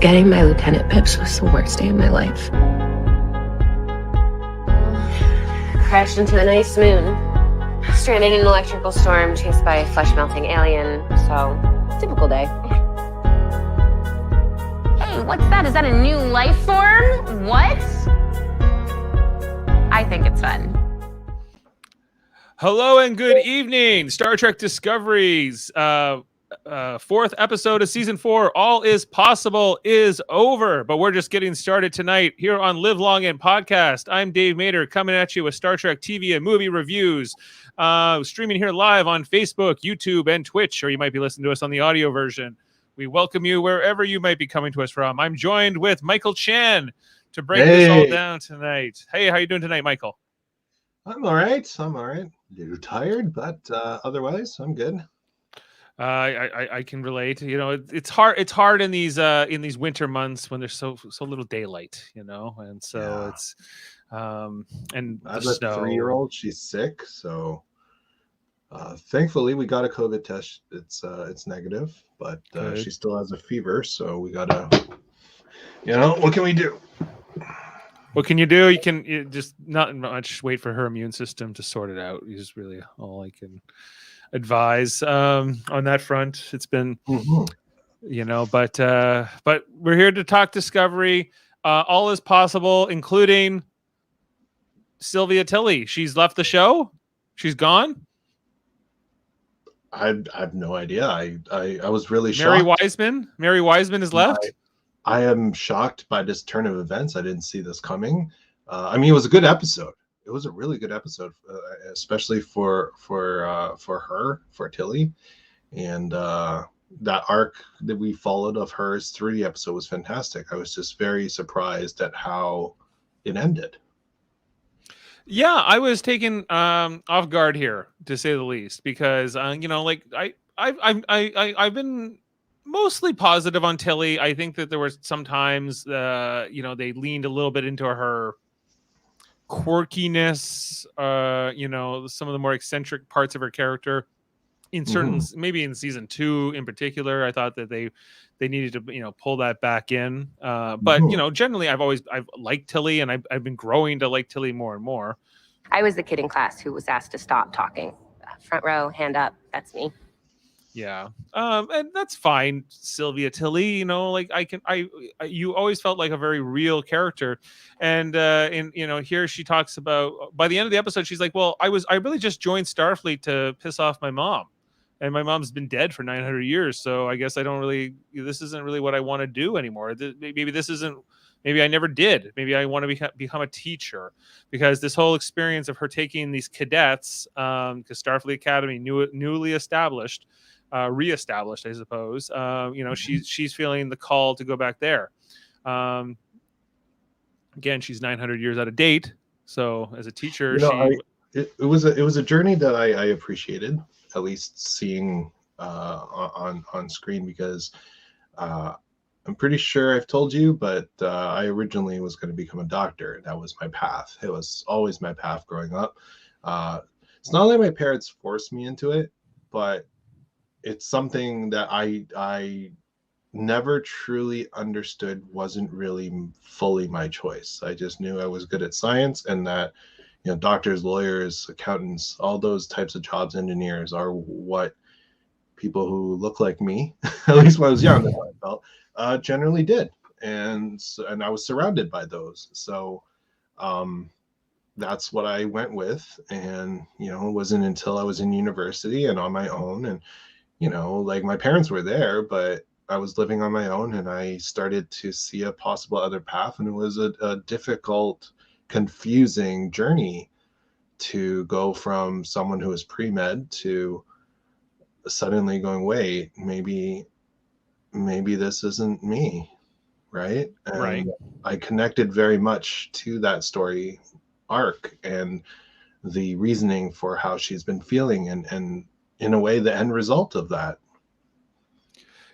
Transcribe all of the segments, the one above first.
Getting my lieutenant pips was the worst day of my life. Crashed into an ice moon. Stranded in an electrical storm, chased by a flesh-melting alien. So, typical day. Hey, what's that? Is that a new life form? What? I think it's fun. Hello and good evening. Star Trek Discovery's fourth episode of season 4, All Is Possible, is over, but we're just getting started tonight here on Live Long and Podcast. I'm Dave Mader, coming at you with Star Trek TV and movie reviews, streaming here live on Facebook, YouTube, and Twitch, or you might be listening to us on the audio version. We welcome you wherever you might be coming to us from. I'm joined with Michael Chan to break this all down tonight. Hey, how you doing tonight, Michael? I'm all right. A little tired, but otherwise I'm good. I can relate. You know, it's hard. It's hard in these winter months when there's so little daylight. You know, and so it's and I have the a snow. 3-year-old. She's sick, so thankfully we got a COVID test. It's negative, but she still has a fever. So we gotta, what can we do? What can you do? You just not much. Wait for her immune system to sort it out. Is really all I can advise on that front. It's been, but we're here to talk Discovery. All Is Possible, including Sylvia Tilly. She's left the show. She's gone. I have no idea. I was really shocked. Mary Wiseman is left. I am shocked by this turn of events. I didn't see this coming. It was a good episode. It was a really good episode, especially for Tilly, and that arc that we followed of hers through the episode was fantastic. I was just very surprised at how it ended. Yeah, I was taken off guard here, to say the least, because I've been mostly positive on Tilly. I think that there were sometimes they leaned a little bit into her quirkiness, some of the more eccentric parts of her character in certain, maybe in season 2 in particular. I thought that they needed to pull that back in, but generally I've liked Tilly, and I've been growing to like Tilly more and more. I was the kid in class who was asked to stop talking. Front row, hand up, that's me. Yeah. And that's fine, Sylvia Tilly. You always felt like a very real character. And here she talks about, by the end of the episode, she's like, well, I really just joined Starfleet to piss off my mom. And my mom's been dead for 900 years. So I guess this isn't really what I want to do anymore. Maybe I never did. Maybe I want to become a teacher, because this whole experience of her taking these cadets, because Starfleet Academy newly established, reestablished, I suppose. She's feeling the call to go back there. Again, she's 900 years out of date. So as a teacher, it was a journey that I appreciated, at least seeing on screen, because I'm pretty sure I've told you, but I originally was going to become a doctor. That was my path. It was always my path growing up. It's not like my parents forced me into it, but it's something that I never truly understood wasn't really fully my choice. I just knew I was good at science, and that doctors, lawyers, accountants, all those types of jobs, engineers, are what people who look like me, at least when I was young, that's what I felt, generally did. And I was surrounded by those. So that's what I went with. And it wasn't until I was in university and on my own, and my parents were there, but I was living on my own, and I started to see a possible other path. And it was a difficult, confusing journey to go from someone who was pre-med to suddenly going, wait, maybe this isn't me, right? And right. I connected very much to that story arc and the reasoning for how she's been feeling, and in a way the end result of that.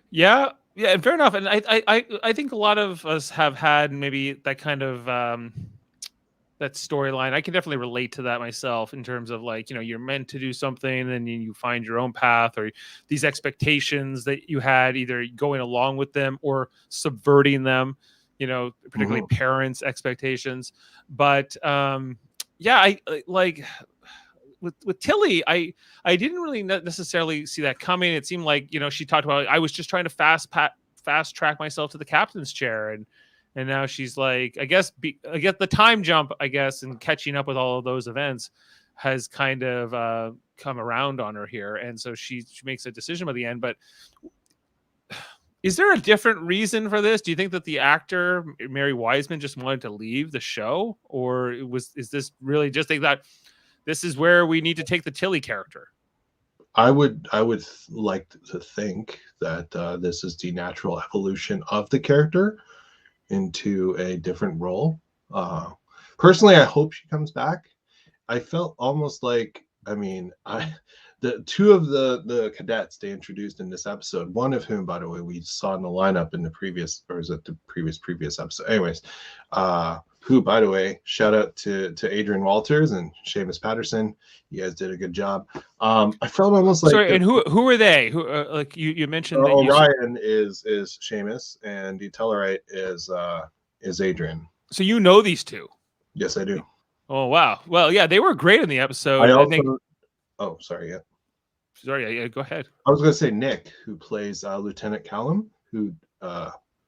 Yeah, fair enough. And I think a lot of us have had maybe that kind of that storyline. I can definitely relate to that myself in terms of like, you're meant to do something and then you find your own path, or these expectations that you had, either going along with them or subverting them, particularly parents' expectations. But I like with Tilly, I didn't really necessarily see that coming. It seemed like, she talked about, I was just trying to fast track myself to the captain's chair, and now she's like, I guess the time jump, I guess, and catching up with all of those events has kind of come around on her here, and so she makes a decision by the end. But is there a different reason for this? Do you think that the actor Mary Wiseman just wanted to leave the show, or is this really just think that this is where we need to take the Tilly character? I would like to think that this is the natural evolution of the character into a different role. Personally, I hope she comes back. I felt almost like, the two of the cadets they introduced in this episode, one of whom, by the way, we saw in the lineup in the previous, or is it the previous episode? Anyways, who, by the way, shout out to Adrian Walters and Seamus Patterson. You guys did a good job. I felt almost like, sorry, and who are they? Who like you mentioned that Orion is Seamus and the Tellarite is Adrian. So you know these two? Yes, I do. Oh wow. Well, yeah, they were great in the episode. I also. Oh, sorry. Yeah. Sorry. Yeah, go ahead. I was going to say Nick, who plays Lieutenant Callum, who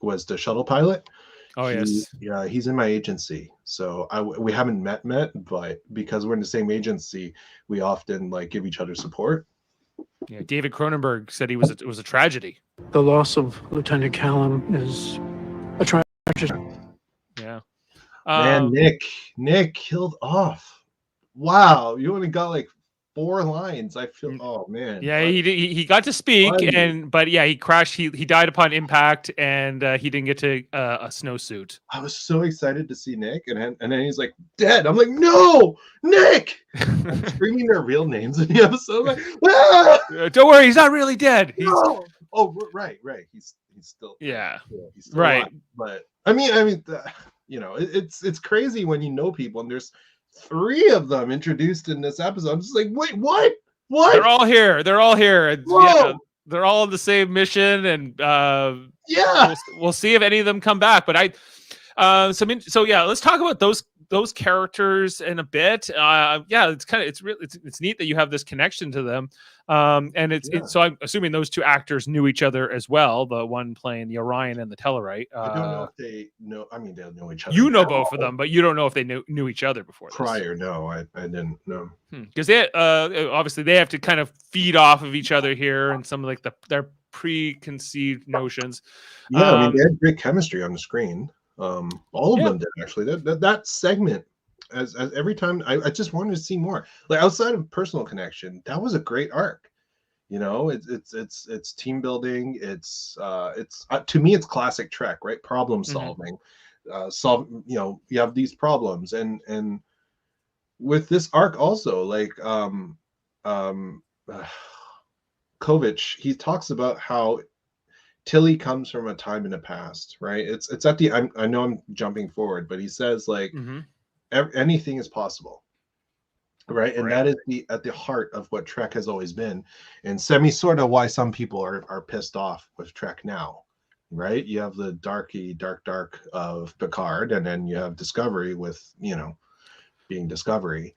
was the shuttle pilot. Oh, yes. Yeah, he's in my agency. So we haven't met, but because we're in the same agency, we often like give each other support. Yeah, David Cronenberg said it was a tragedy. The loss of Lieutenant Callum is a tragedy. Yeah. Man, Nick killed off. Wow, you only got like 4 lines. I feel, oh man. Yeah, he got to speak, but yeah, he crashed. He died upon impact, and he didn't get to a snowsuit. I was so excited to see Nick, and then he's like dead. I'm like, no, Nick. I'm screaming their real names in the episode. I'm like, ah! Don't worry, he's not really dead. No! Oh, right. He's still he's still right. alive. But it's crazy when you know people, and there's 3 of them introduced in this episode. I'm just like, wait, what? They're all here. Yeah, they're all on the same mission, and we'll see if any of them come back. But let's talk about those characters in a bit. It's neat that you have this connection to them. So I'm assuming those 2 actors knew each other as well. The one playing the Orion and the Tellarite. I don't know if they know. I mean, they'll know each other. You know both of them, but you don't know if they knew each other before this. Prior. No, I didn't know. Because they obviously they have to kind of feed off of each other here and some of like their preconceived notions. Yeah, they had great chemistry on the screen. All of them did, actually. That segment, as every time I just wanted to see more. Like, outside of personal connection, that was a great arc. It's team building. It's to me, it's classic Trek, right? Problem solving. You have these problems, and with this arc also, like Kovich, he talks about how Tilly comes from a time in the past, right? It's at the I know I'm jumping forward, but he says like anything is possible, right? And that is at the heart of what Trek has always been, and sort of why some people are pissed off with Trek now, right? You have the dark of Picard, and then you have Discovery with being Discovery.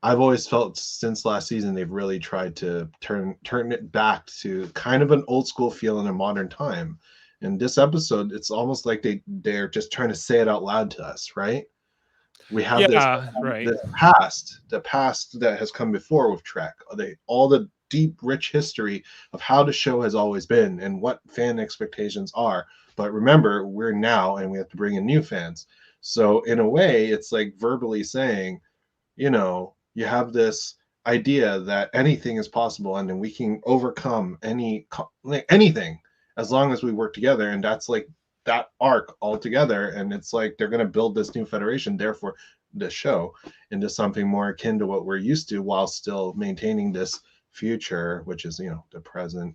I've always felt since last season they've really tried to turn it back to kind of an old school feel in a modern time. In this episode, it's almost like they're just trying to say it out loud to us, right? We have this past, the past that has come before with Trek. All the deep, rich history of how the show has always been and what fan expectations are. But remember, we're now, and we have to bring in new fans. So in a way, it's like verbally saying, you have this idea that anything is possible, and then we can overcome anything as long as we work together. And that's like that arc all together. And it's like they're going to build this new federation, therefore the show, into something more akin to what we're used to, while still maintaining this future, which is the present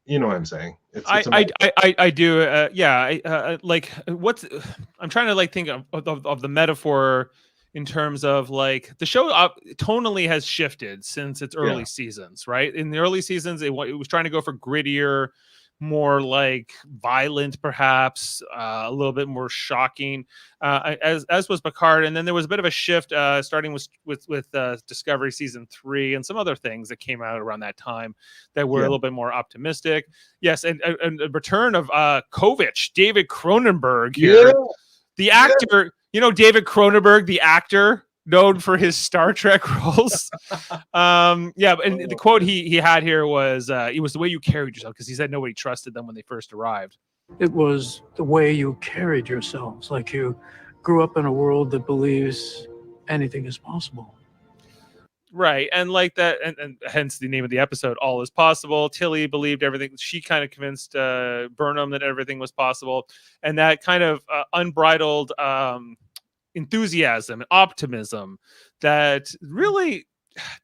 You know what I'm saying? I do. Yeah. Like what's I'm trying to like think of the metaphor in terms of like the show tonally has shifted since its early Yeah. seasons, right? In the early seasons, it was trying to go for grittier, more like violent, perhaps a little bit more shocking, as was Picard. And then there was a bit of a shift, starting with Discovery season 3 and some other things that came out around that time that were a Yeah. little bit more optimistic. Yes, and the return of Kovic, David Cronenberg here, Yeah. the actor. You know, David Cronenberg, the actor known for his Star Trek roles. Yeah, and the quote he had here was, "It was the way you carried yourself," because he said nobody trusted them when they first arrived. It was the way you carried yourselves, like you grew up in a world that believes anything is possible. Right, and like that, and hence the name of the episode, "All is Possible." Tilly believed everything. She kind of convinced Burnham that everything was possible, and that kind of unbridled enthusiasm and optimism that really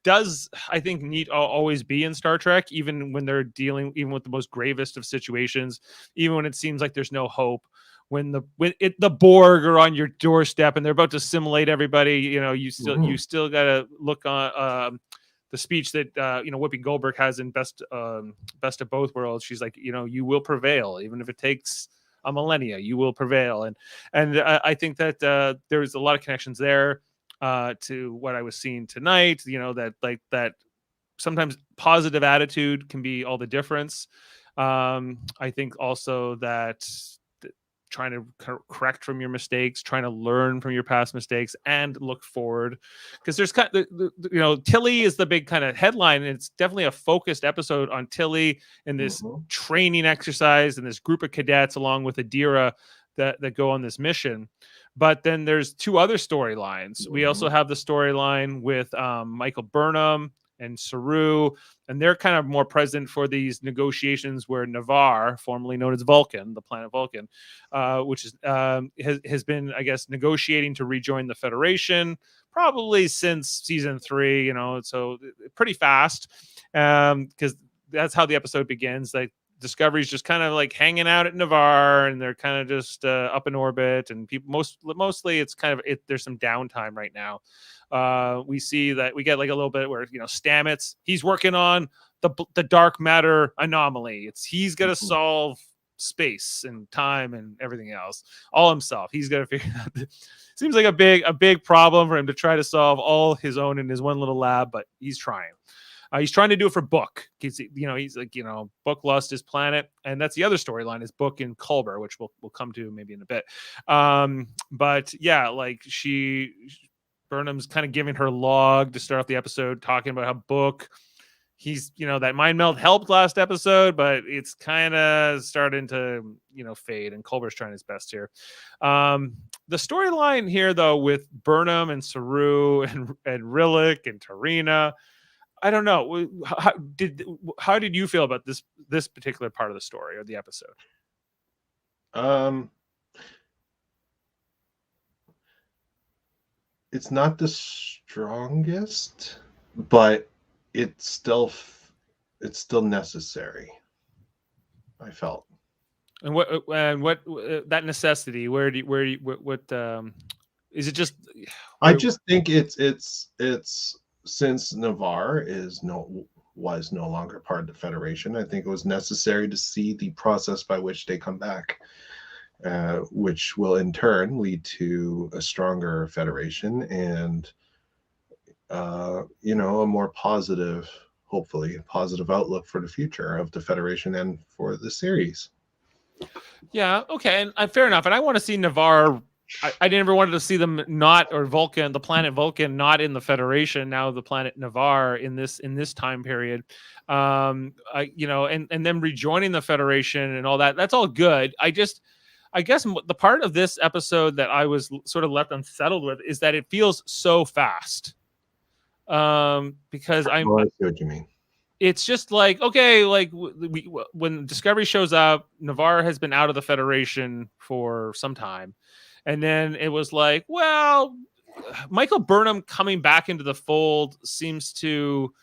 does, I think, need always be in Star Trek, even when they're dealing even with the most gravest of situations, even when it seems like there's no hope. When the Borg are on your doorstep and they're about to assimilate everybody, you know, you still gotta look on the speech that Whoopi Goldberg has in Best of Both Worlds. She's like, you know, you will prevail even if it takes a millennia. You will prevail, and I think that there's a lot of connections there to what I was seeing tonight. You know, that sometimes positive attitude can be all the difference. I think also that trying to correct from your mistakes, trying to learn from your past mistakes, and look forward, because there's kind of Tilly is the big kind of headline, and it's definitely a focused episode on Tilly and this training exercise and this group of cadets along with Adira that go on this mission. But then there's two other storylines. We also have the storyline with Michael Burnham and Saru, and they're kind of more present for these negotiations where Navarre, formerly known as Vulcan, the planet Vulcan, which is has been, I guess, negotiating to rejoin the Federation probably since season 3. You know, so pretty fast, because that's how the episode begins. Like Discovery's just kind of like hanging out at Navarre, and they're kind of just up in orbit, and people mostly it's kind of there's some downtime right now. We see that we get like a little bit where Stamets, he's working on the dark matter anomaly. He's gonna solve space and time and everything else all himself. He's gonna figure out seems like a big problem for him to try to solve all his own in his one little lab, but he's trying. He's trying to do it for Book. He's like, Book lost his planet, and that's the other storyline is Book and Culber, which we'll come to maybe in a bit. But yeah, like Burnham's kind of giving her log to start off the episode, talking about how Book, he's that mind meld helped last episode, but it's kind of starting to fade, and Culber's trying his best here. The storyline here though with Burnham and Saru and Rillick and Tarina, I don't know. How did you feel about this particular part of the story or the episode? It's not the strongest, but it's still necessary, I felt. And what that necessity? What is it? Just I just think it's since Navarre was no longer part of the Federation, I think it was necessary to see the process by which they come back, which will in turn lead to a stronger Federation and a more positive, hopefully positive outlook for the future of the Federation and for the series. Yeah, okay, and fair enough. And I want to see Navarre. I never wanted to see them not, or Vulcan, the planet Vulcan, not in the Federation. Now the planet Navarre in this time period, and them rejoining the Federation and all that. That's all good. I guess the part of this episode that I was sort of left unsettled with is that it feels so fast. Because I see what you mean. It's just like, okay, like when Discovery shows up, Navarre has been out of the Federation for some time. And then it was like, well, Michael Burnham coming back into the fold seems to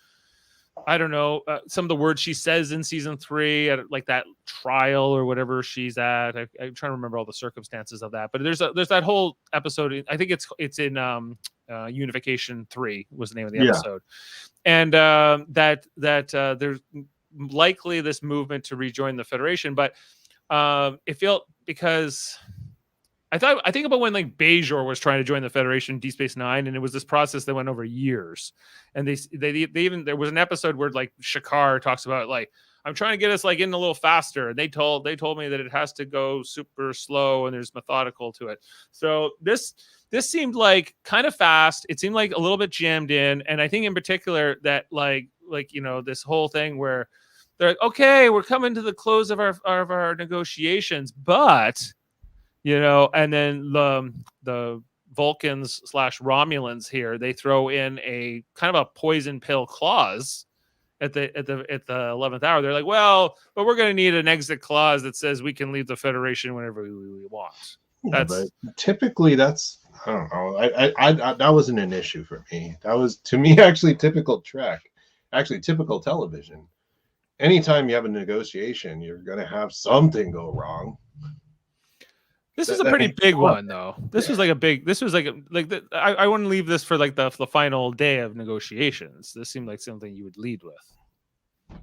I don't know, some of the words she says in season 3 at like that trial or whatever she's at. I'm trying to remember all the circumstances of that, but there's that whole episode. I think it's in Unification 3 was the name of the Yeah. episode, and there's likely this movement to rejoin the Federation, but it felt because I think about when like Bajor was trying to join the Federation, Deep Space Nine, and it was this process that went over years. And they even there was an episode where like Shakar talks about like, I'm trying to get us like in a little faster. And they told me that it has to go super slow and there's methodical to it. So this seemed like kind of fast. It seemed like a little bit jammed in, and I think in particular that like you know, this whole thing where they're like, okay, we're coming to the close of our negotiations, but you know, and then the Vulcans / Romulans here, they throw in a kind of a poison pill clause at the 11th hour. They're like, well, but we're going to need an exit clause that says we can leave the Federation whenever we want. Yeah, but typically that's, I don't know. I that wasn't an issue for me. That was, to me, actually typical Trek, actually typical television. Anytime you have a negotiation, you're going to have something go wrong. This is a pretty big one, though. This was like a big. This was like I wouldn't leave this for like the final day of negotiations. This seemed like something you would lead with.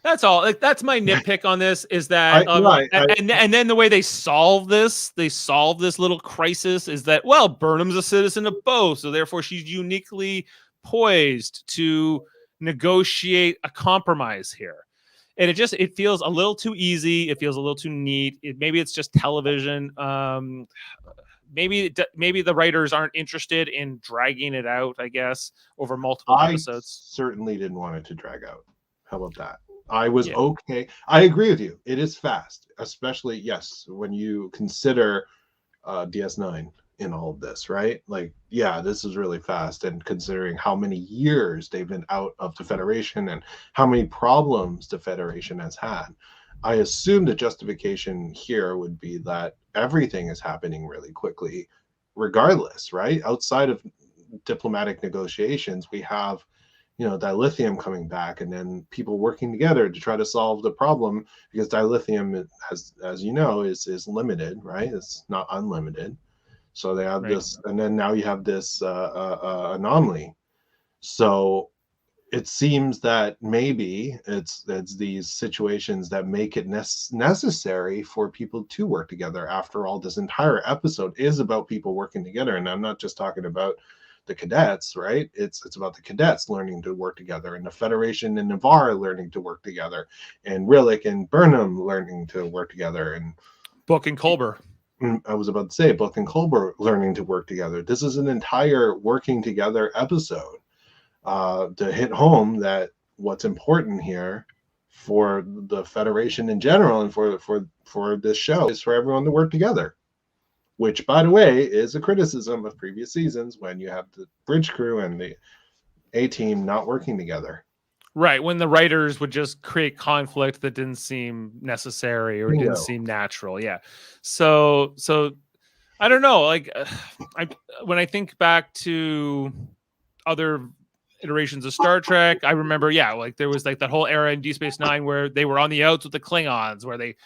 That's all. Like that's my nitpick on this is that, and then the way they solve this little crisis is that, well, Burnham's a citizen of both, so therefore she's uniquely poised to negotiate a compromise here. And it feels a little too easy. It feels a little too neat. Maybe it's just television. Maybe the writers aren't interested in dragging it out, I guess, over multiple episodes. I certainly didn't want it to drag out. How about that? I was okay. I agree with you. It is fast, especially, yes, when you consider DS9 in all of this, right? Like, yeah, this is really fast. And considering how many years they've been out of the Federation and how many problems the Federation has had, I assume the justification here would be that everything is happening really quickly, regardless, right? Outside of diplomatic negotiations, we have, you know, dilithium coming back and then people working together to try to solve the problem, because dilithium, as you know, is limited, right? It's not unlimited. So they have this, and then now you have this anomaly. So it seems that maybe it's these situations that make it necessary for people to work together. After all, this entire episode is about people working together, and I'm not just talking about the cadets, right? It's about the cadets learning to work together, and the Federation and Navarre learning to work together, and Rillick and Burnham learning to work together, and Book and Culber. I was about to say Book and Culber learning to work together. This is an entire working together episode to hit home that what's important here for the Federation in general and for this show is for everyone to work together. Which, by the way, is a criticism of previous seasons when you have the bridge crew and the A-team not working together. Right, when the writers would just create conflict that didn't seem necessary or didn't seem natural. Yeah. So I don't know. Like, when I think back to other iterations of Star Trek, I remember, like there was like that whole era in Deep Space Nine where they were on the outs with the Klingons, where they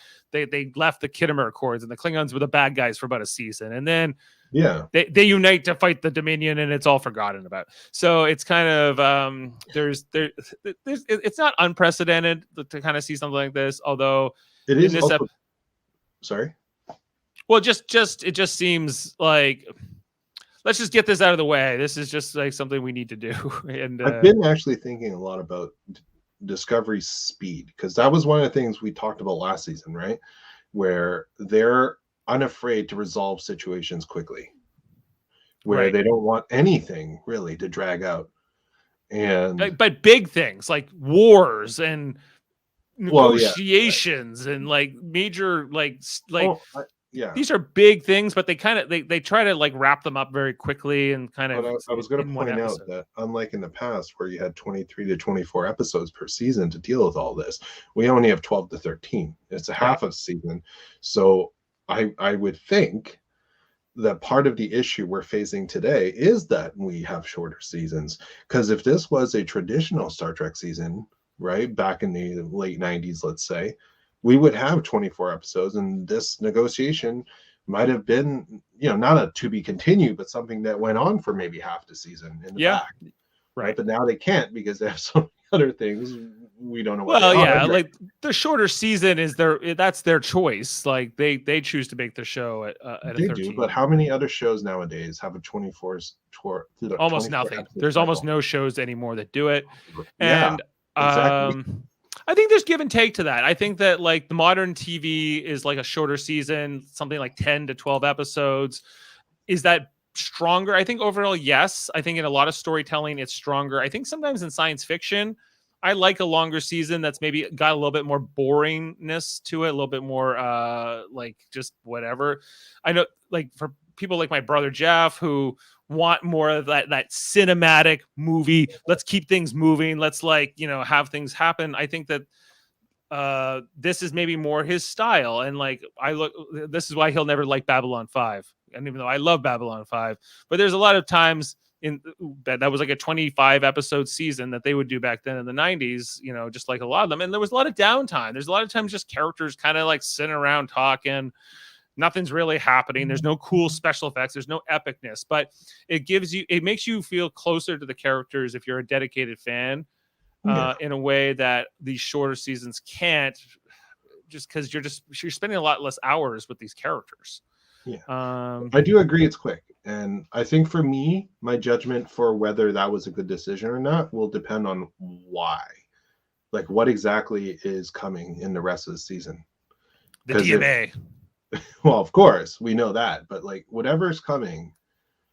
left the Khitomer Accords, and the Klingons were the bad guys for about a season, and then they unite to fight the Dominion, and it's all forgotten about. So it's kind of it's not unprecedented to kind of see something like this, although it is also, sorry. Well, it just seems like, let's just get this out of the way. This is just like something we need to do. And I've been actually thinking a lot about Discovery's speed, because that was one of the things we talked about last season, right? Where they're unafraid to resolve situations quickly, where they don't want anything really to drag out. And but big things like wars and negotiations and like major these are big things, but they kind of they try to like wrap them up very quickly and kind of. I was going to point out that unlike in the past where you had 23 to 24 episodes per season to deal with all this, we only have 12 to 13. It's a half of season. So I would think that part of the issue we're facing today is that we have shorter seasons. Because if this was a traditional Star Trek season, right, back in the late 90s, let's say, we would have 24 episodes, and this negotiation might have been, not a to be continued, but something that went on for maybe half the season in the back. Right. But now they can't because they have so many other things. We don't know what Well, they yeah, are. like the shorter season is that's their choice. Like they choose to make the show at a 13. Do, but how many other shows nowadays have a 24 almost nothing. There's almost no shows anymore that do it. And exactly. I think there's give and take to that. I think that like the modern TV is like a shorter season, something like 10 to 12 episodes. Is that stronger? I think overall, yes. I think in a lot of storytelling, it's stronger. I think sometimes in science fiction, I like a longer season that's maybe got a little bit more boringness to it, a little bit more like just whatever. I know, like for people like my brother Jeff who want more of that cinematic movie. Let's keep things moving. Let's have things happen. I think that this is maybe more his style, and this is why he'll never like Babylon 5. And even though I love Babylon 5, but there's a lot of times in that was like a 25 episode season that they would do back then in the 90s, just like a lot of them. And there was a lot of downtime. There's a lot of times just characters kind of like sitting around talking. Nothing's really happening. There's no cool special effects. There's no epicness, but it makes you feel closer to the characters if you're a dedicated fan in a way that these shorter seasons can't, just because you're spending a lot less hours with these characters. I do agree it's quick. And I think for me, my judgment for whether that was a good decision or not will depend on why. Like what exactly is coming in the rest of the season. The DMA. Well, of course, we know that. But like whatever's coming,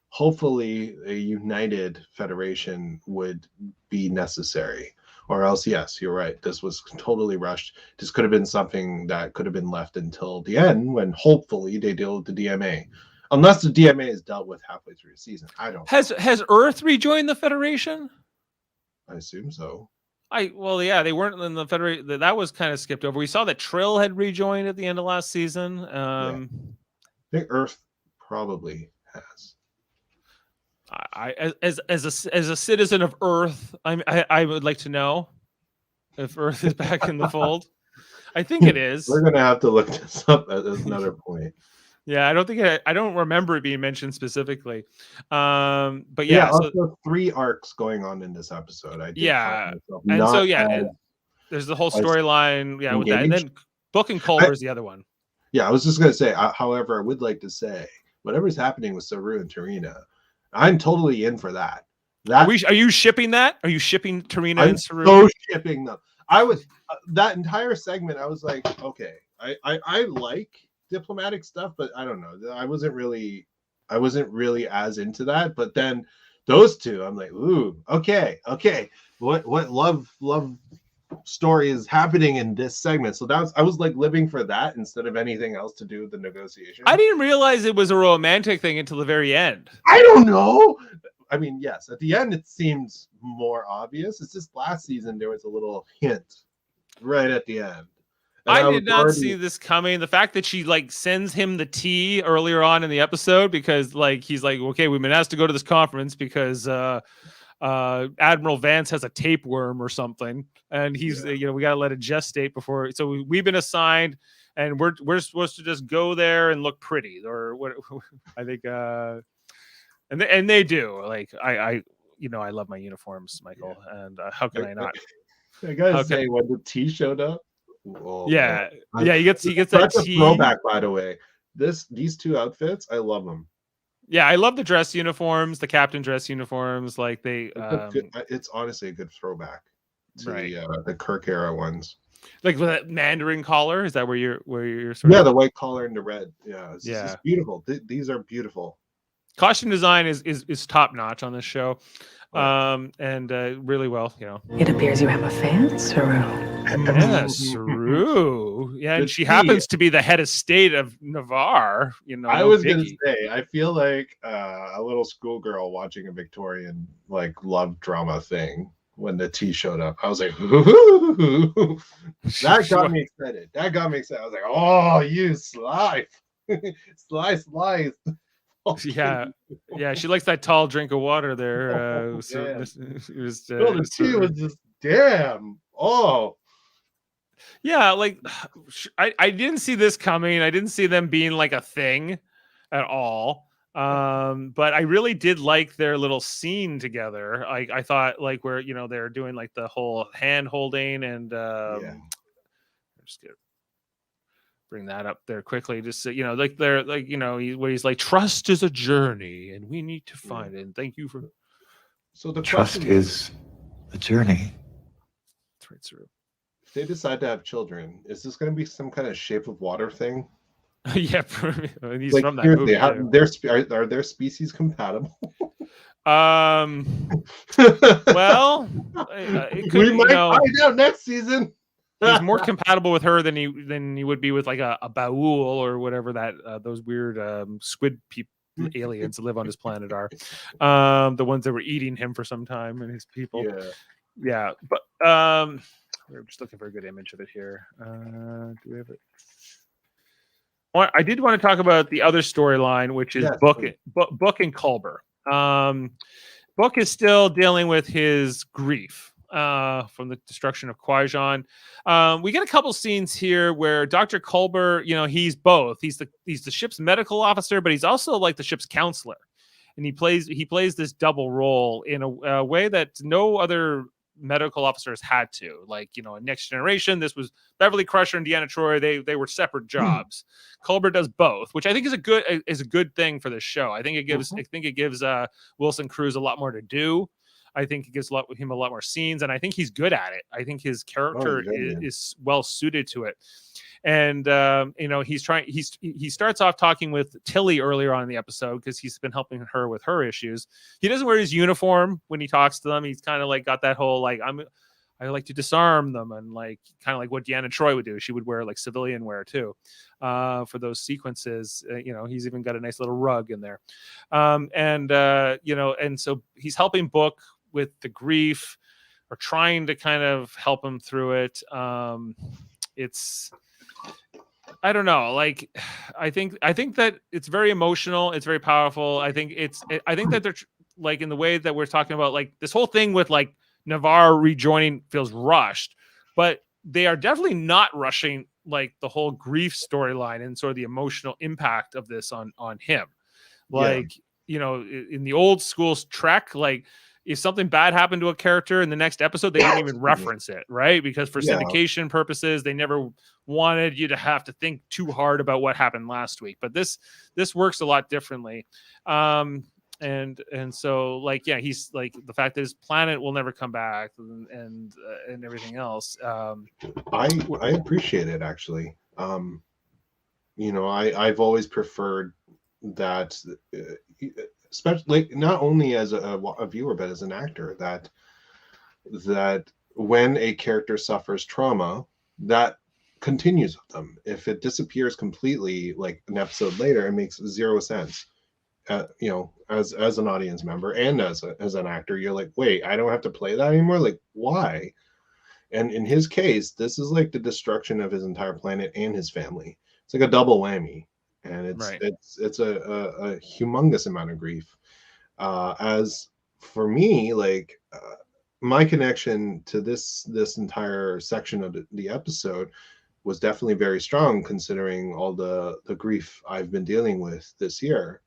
hopefully a united federation would be necessary. Or else, yes, you're right. This was totally rushed. This could have been something that could have been left until the end when hopefully they deal with the DMA. Unless the DMA is dealt with halfway through the season. I don't know. Has Earth rejoined the Federation? I assume so. They weren't in the Federation. That was kind of skipped over. We saw that Trill had rejoined at the end of last season. I think Earth probably has. As a citizen of Earth, I would like to know if Earth is back in the fold. I think it is. We're gonna have to look this up as another point. Yeah, I don't remember it being mentioned specifically. But also 3 arcs going on in this episode. There's the whole storyline. Yeah, with that, and then Book and Culver is the other one. Yeah, I was just gonna say. However, I would like to say whatever's happening with Saru and Tarina, I'm totally in for that. Are you shipping that? Are you shipping Tarina and Saru? So shipping them. I was that entire segment. I was like, okay, I like diplomatic stuff, but I don't know. I wasn't really as into that. But then those two, I'm like, ooh, okay. What love story is happening in this segment? So I was like living for that instead of anything else to do with the negotiation. I didn't realize it was a romantic thing until the very end. I don't know. I mean, yes, at the end it seems more obvious. It's just last season there was a little hint right at the end. I did not see this coming. The fact that she sends him the tea earlier on in the episode because he's like, okay, we've been asked to go to this conference because Admiral Vance has a tapeworm or something, and he's we got to let it gestate before. So we've been assigned, and we're supposed to just go there and look pretty, or what? I think, and they do. I love my uniforms, Michael, and how can I not? I gotta say, when the tea showed up. Oh, yeah, he gets that tea. Throwback, by the way. These 2 outfits, I love them. Yeah, I love the dress uniforms, the captain dress uniforms. It's honestly a good throwback to the Kirk era ones. Like with that Mandarin collar, is that where you're the white collar and the red. Yeah, it's just beautiful. These are beautiful. Costume design is top notch on this show. And really well, It appears you have a fan, Saru. Yes, Saru. Yeah, and she happens to be the head of state of Navarre. I was going to say, I feel like a little schoolgirl watching a Victorian love drama thing when the tea showed up. I was like, ooh. That got me excited. I was like, oh, you slice. Slice. Yeah, she likes that tall drink of water there. Oh, So man. it was, No, the tea was just damn. Oh, yeah, like I didn't see this coming. I didn't see them being like a thing at all. But I really did like their little scene together. I thought like where they're doing like the whole hand holding and yeah. just gonna bring that up there quickly. Just so, like they're like where he's like, trust is a journey and we need to find it. And thank you for So the Trust question is a journey. right through. if they decide to have children, is this going to be some kind of Shape of Water thing? Yeah, he's Like, from that seriously, movie. are their species compatible? Well, it could, We might find out next season. he's more compatible with her than he would be with like a Baul or whatever that those weird squid aliens that live on his planet are. The ones that were eating him for some time and his people. Yeah, but we're just looking for a good image of it here. Do we have it? I did want to talk about the other storyline, which is Book and Culber. Book is still dealing with his grief from the destruction of Qui-Gon. We get a couple scenes here where Dr. Culber, he's both. He's the ship's medical officer, but he's also like the ship's counselor, and he plays this double role in a way that no other medical officers had to. Like in Next Generation, this was Beverly Crusher and Deanna Troi. They were separate jobs. Culber does both, which I think is a good thing for this show. I think it gives Wilson Cruz a lot more to do. I think it gives him a lot more scenes, and I think he's good at it. I think his character is well suited to it. And he starts off talking with Tilly earlier on in the episode because he's been helping her with her issues. He doesn't wear his uniform when he talks to them. He's kind of like got that whole like I like to disarm them, and like kind of like what Deanna Troi would do. She would wear like civilian wear too for those sequences. He's even got a nice little rug in there, and so he's helping Book with the grief or trying to kind of help him through it. It's I don't know. Like, I think that it's very emotional. It's very powerful. I think that they're like in the way that we're talking about, like this whole thing with like Navarre rejoining feels rushed, but they are definitely not rushing like the whole grief storyline and sort of the emotional impact of this on him. Like, in the old school Trek, like if something bad happened to a character in the next episode, they didn't even reference it, right? Because for syndication purposes, they never wanted you to have to think too hard about what happened last week. But this works a lot differently. And so like, yeah, he's like the fact that his planet will never come back and everything else. I appreciate it actually. I've always preferred that, especially not only as a viewer but as an actor, that when a character suffers trauma, that continues with them. If it disappears completely like an episode later, it makes zero sense. As an audience member and as an actor, you're like, wait, I don't have to play that anymore. Like, why? And in his case, this is like the destruction of his entire planet and his family. It's like a double whammy, and it's a humongous amount of grief. As for me, like my connection to this entire section of the episode was definitely very strong, considering all the grief I've been dealing with this year.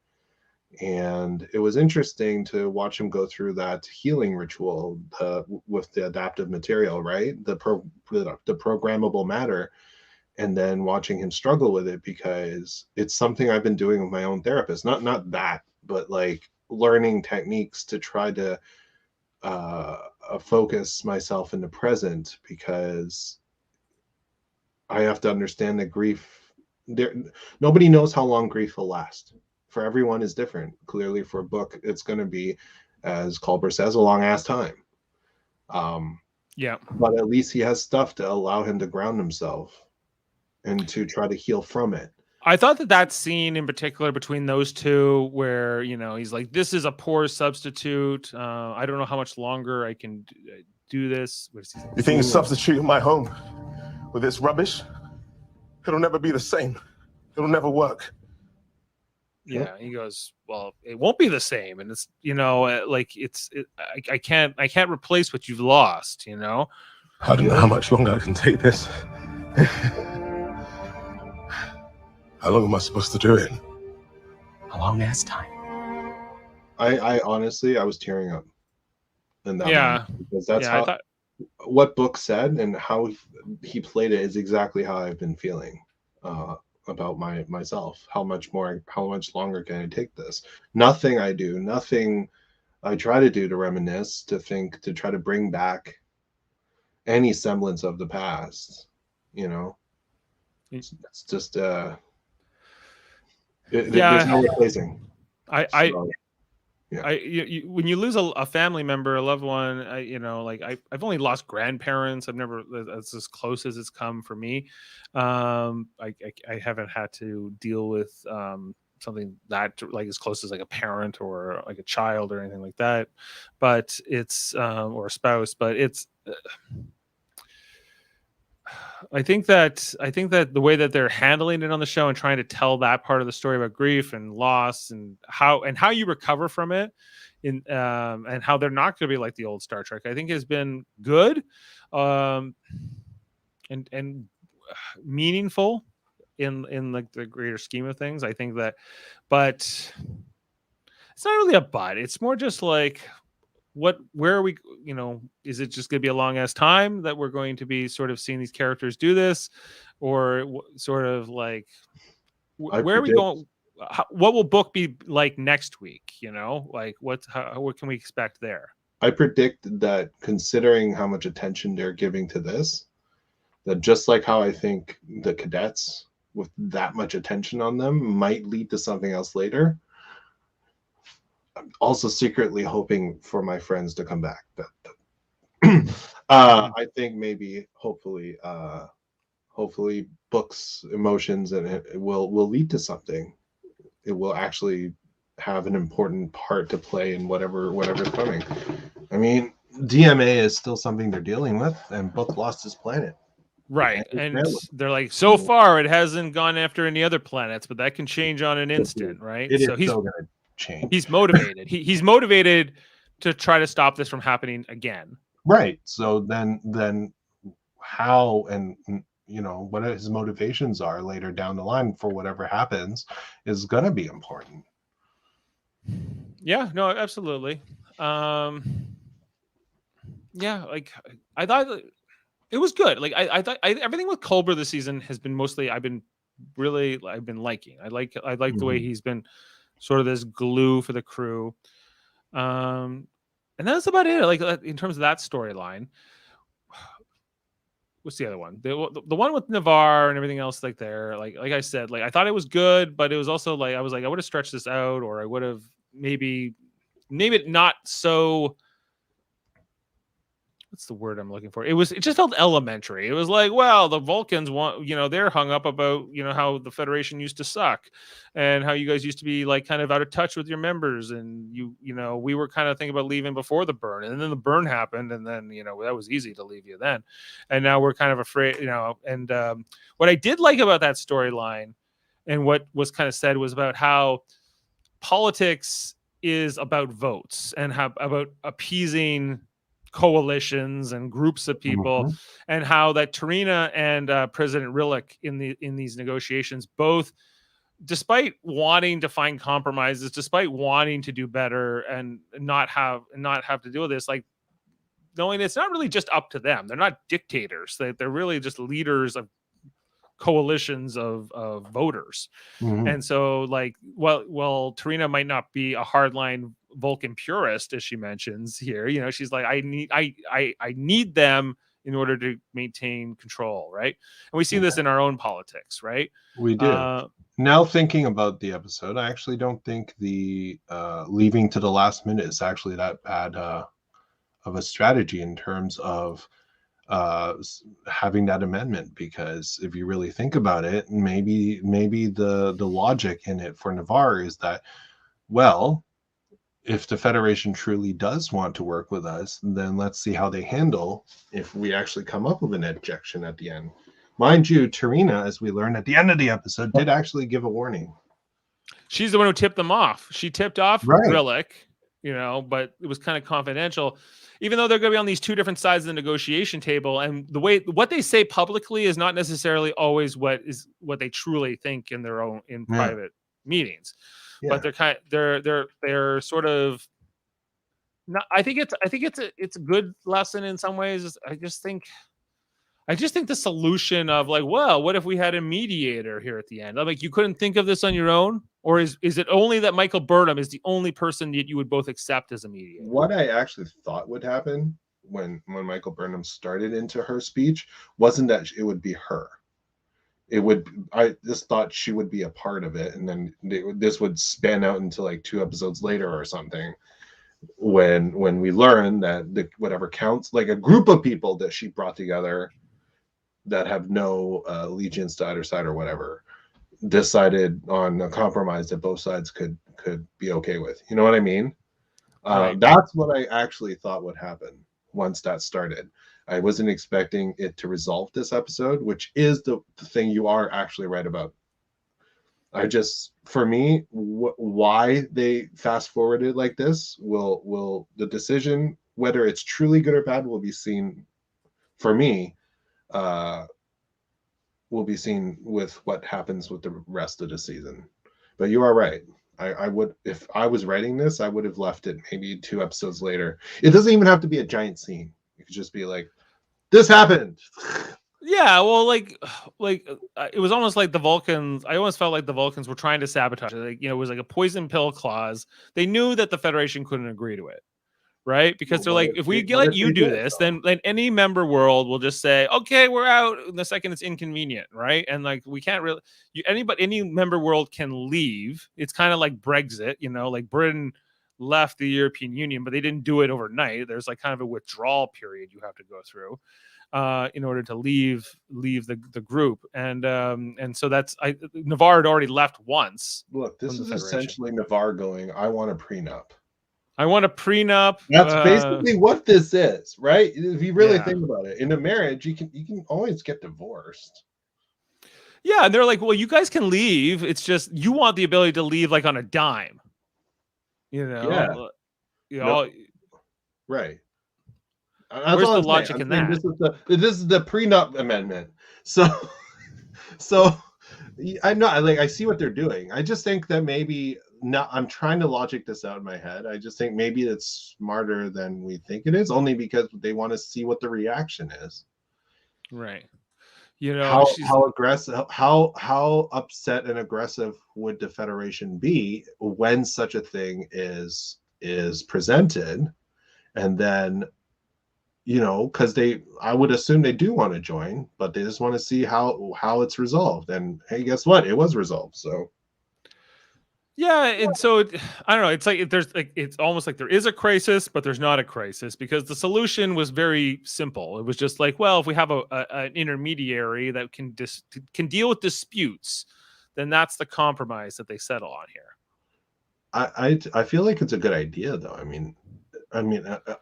And it was interesting to watch him go through that healing ritual with the adaptive material, right? The programmable matter, and then watching him struggle with it, because it's something I've been doing with my own therapist. Not that, but like learning techniques to try to focus myself in the present, because I have to understand that grief, nobody knows how long grief will last. For everyone is different. Clearly for Book, it's going to be, as Culber says, a long ass time. But at least he has stuff to allow him to ground himself and to try to heal from it. I thought that scene in particular between those two, where he's like, "This is a poor substitute. I don't know how much longer I can do this." You think substituting my home with this rubbish? It'll never be the same. It'll never work. Yeah, he goes, well, it won't be the same, and it's like I can't replace what you've lost. I don't know how much longer I can take this. How long am I supposed to do it? A long ass time. I honestly, I was tearing up in that Yeah, moment because that's yeah. how I thought, what Book said and how he played it is exactly how I've been feeling about myself. How much longer can I take this? Nothing I do, nothing I try to do to reminisce, to think, to try to bring back any semblance of the past. It's just there's no replacing. I So, yeah. when you lose a family member, a loved one, I've only lost grandparents. I've never, that's as close as it's come for me. I haven't had to deal with something that like as close as like a parent or like a child or anything like that. But it's or a spouse. But it's. I think that the way that they're handling it on the show and trying to tell that part of the story about grief and loss and how you recover from it, and how they're not going to be like the old Star Trek, I think has been good, and meaningful in like the greater scheme of things. I think that, but it's not really a but. It's more just like, where are we, is it just going to be a long ass time that we're going to be sort of seeing these characters do this, or sort of like where are we going? What will Book be like next week? Like what can we expect there? I predict that, considering how much attention they're giving to this, that just like how I think the cadets with that much attention on them might lead to something else later, I'm also secretly hoping for my friends to come back. I think maybe, hopefully, Book's emotions and it will lead to something. It will actually have an important part to play in whatever's coming. I mean, DMA is still something they're dealing with, and Book lost his planet. Right, and they're like, so far it hasn't gone after any other planets, but that can change on an instant, right? It is so he's still going to change. He's motivated. He's motivated to try to stop this from happening again. Right. So then how and what his motivations are later down the line for whatever happens is going to be important. Yeah, no, absolutely. Yeah, like I thought it was good. Like I thought everything with Culber this season has been mostly I've been liking. I like the way he's been sort of this glue for the crew. And that's about it. Like in terms of that storyline. What's the other one? The one with Navarre and everything else, like there. Like I said, like I thought it was good, but it was also like I was like I would have stretched this out, or I would have maybe not so. What's the word I'm looking for? It just felt elementary. It was like, well, the Vulcans want, they're hung up about, how the Federation used to suck and how you guys used to be like kind of out of touch with your members. And we were kind of thinking about leaving before the burn, and then the burn happened. And then, that was easy to leave you then. And now we're kind of afraid, and what I did like about that storyline and what was kind of said was about how politics is about votes and about appeasing coalitions and groups of people, and how that Tarina and President Rillick in these negotiations, both, despite wanting to find compromises, despite wanting to do better and not have to deal with this, like knowing it's not really just up to them. They're not dictators. They're really just leaders of coalitions of voters. And so like, well, Tarina might not be a hardline Vulcan purist, as she mentions here. She's like, I need them in order to maintain control, right? And we see this in our own politics, right? We do. Now thinking about the episode, I actually don't think the leaving to the last minute is actually that bad of a strategy in terms of having that amendment, because if you really think about it, maybe the logic in it for Navarre is that, well, if the Federation truly does want to work with us, then let's see how they handle if we actually come up with an ejection at the end. Mind you, Tarina, as we learned at the end of the episode, did actually give a warning. She's the one who tipped them off. She tipped off Right. Grillick, you know, but it was kind of confidential. Even though they're going to be on these two different sides of the negotiation table, and the way what they say publicly is not necessarily always what they truly think in their own private meetings. Yeah. But they're sort of not. I think it's a good lesson in some ways. I just think the solution of like, well, what if we had a mediator here at the end? I'm like, you couldn't think of this on your own, or is it only that Michael Burnham is the only person that you would both accept as a mediator? What I actually thought would happen when Michael Burnham started into her speech wasn't that it would be her. I just thought she would be a part of it, and then this would span out into like 2 episodes later or something, when we learn that whatever counts, like a group of people that she brought together that have no allegiance to either side or whatever, decided on a compromise that both sides could be okay with. You know what I mean? Right. That's what I actually thought would happen once that started. I wasn't expecting it to resolve this episode, which is the thing you are actually right about. For me, why they fast forwarded like this will the decision, whether it's truly good or bad, will be seen. For me, will be seen with what happens with the rest of the season. But you are right. I would, if I was writing this, I would have left it maybe 2 episodes later. It doesn't even have to be a giant scene. It could just be like, this happened. Yeah, well, like it was almost like the Vulcans. I almost felt like the Vulcans were trying to sabotage it. Like, you know, it was like a poison pill clause. They knew that the Federation couldn't agree to it, right? Because they're like, if we let you do this, then any member world will just say, okay, we're out the second it's inconvenient, right? And like, we can't really, any member world can leave. It's kind of like Brexit, you know, like Britain left the European Union, but they didn't do it overnight. There's like kind of a withdrawal period you have to go through in order to leave the group, and so that's Navarre had already left once. Look, this is essentially Navarre going, I want a prenup. I want a prenup. That's basically what this is, right? If you really think about it, in a marriage, you can always get divorced. Yeah, and they're like, well, you guys can leave. It's just you want the ability to leave like on a dime. You know, yeah, right. That's where's the logic in that? This is the prenup amendment. So I know, I see what they're doing. I just think that maybe not. I'm trying to logic this out in my head. I just think maybe it's smarter than we think it is, only because they want to see what the reaction is. Right. You know, how aggressive, how upset and aggressive would the Federation be when such a thing is presented, and then, you know, because I would assume they do want to join, but they just want to see how it's resolved. And hey, guess what? It was resolved. So yeah, and so I don't know. It's like it's almost like there is a crisis, but there's not a crisis, because the solution was very simple. It was just like, well, if we have an intermediary that can deal with disputes, then that's the compromise that they settle on here. I feel like it's a good idea, though. I mean,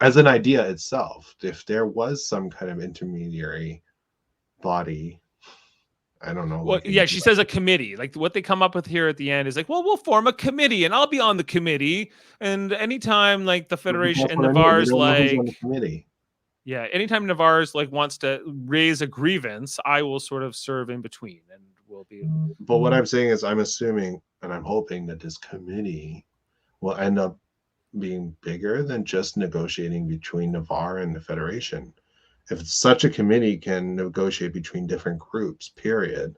as an idea itself, if there was some kind of intermediary body, I don't know. Well, yeah, she says a committee. Like what they come up with here at the end is like, well, we'll form a committee, and I'll be on the committee. And anytime like the Federation and Navarre's like, yeah, anytime Navarre's like wants to raise a grievance, I will sort of serve in between, and we'll be. But what I'm saying is, I'm assuming and I'm hoping that this committee will end up being bigger than just negotiating between Navarre and the Federation. If such a committee can negotiate between different groups, period.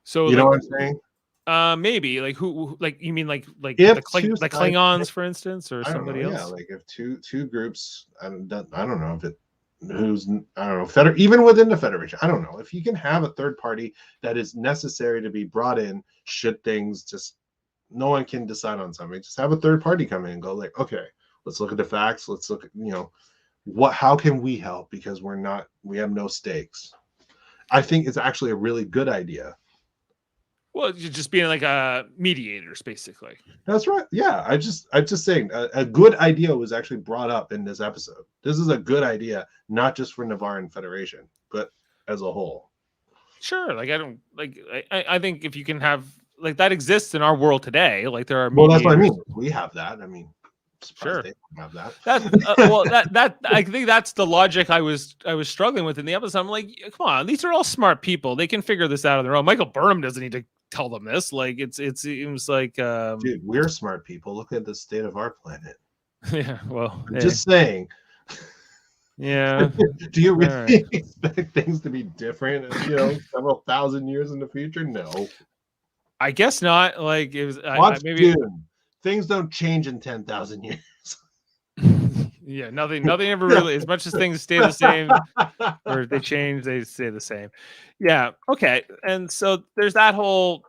So you know what I'm saying? Maybe like who? Like you mean like the Klingons, for instance, or somebody else? Yeah, like if two groups. I don't know if it. I don't know. Even within the Federation, I don't know if you can have a third party that is necessary to be brought in. Should things just no one can decide on something, just have a third party come in and go like, okay, let's look at the facts. Let's look at how can we help, because we have no stakes. I think it's actually a really good idea. Well, you're just being like a mediators, basically. That's right. Yeah, I'm just saying a good idea was actually brought up in this episode. This is a good idea, not just for Navarre and Federation, but as a whole. Sure. Like I think if you can have like that exists in our world today. Like there are Well, that's what I mediators. mean. We have that. I mean, surprised Sure. they don't have that. That I think that's the logic I was struggling with in the episode. I'm like, come on, these are all smart people. They can figure this out on their own. Michael Burnham doesn't need to tell them this. Like it seems like Dude, we're smart people. Look at the state of our planet. yeah, well, I'm just saying. yeah. Do you really All right. expect things to be different, several thousand years in the future? No. I guess not. Like it was Watch maybe Dune. Things don't change in 10,000 years. yeah, nothing ever really, as much as things stay the same or if they change, they stay the same. Yeah. Okay. And so there's that whole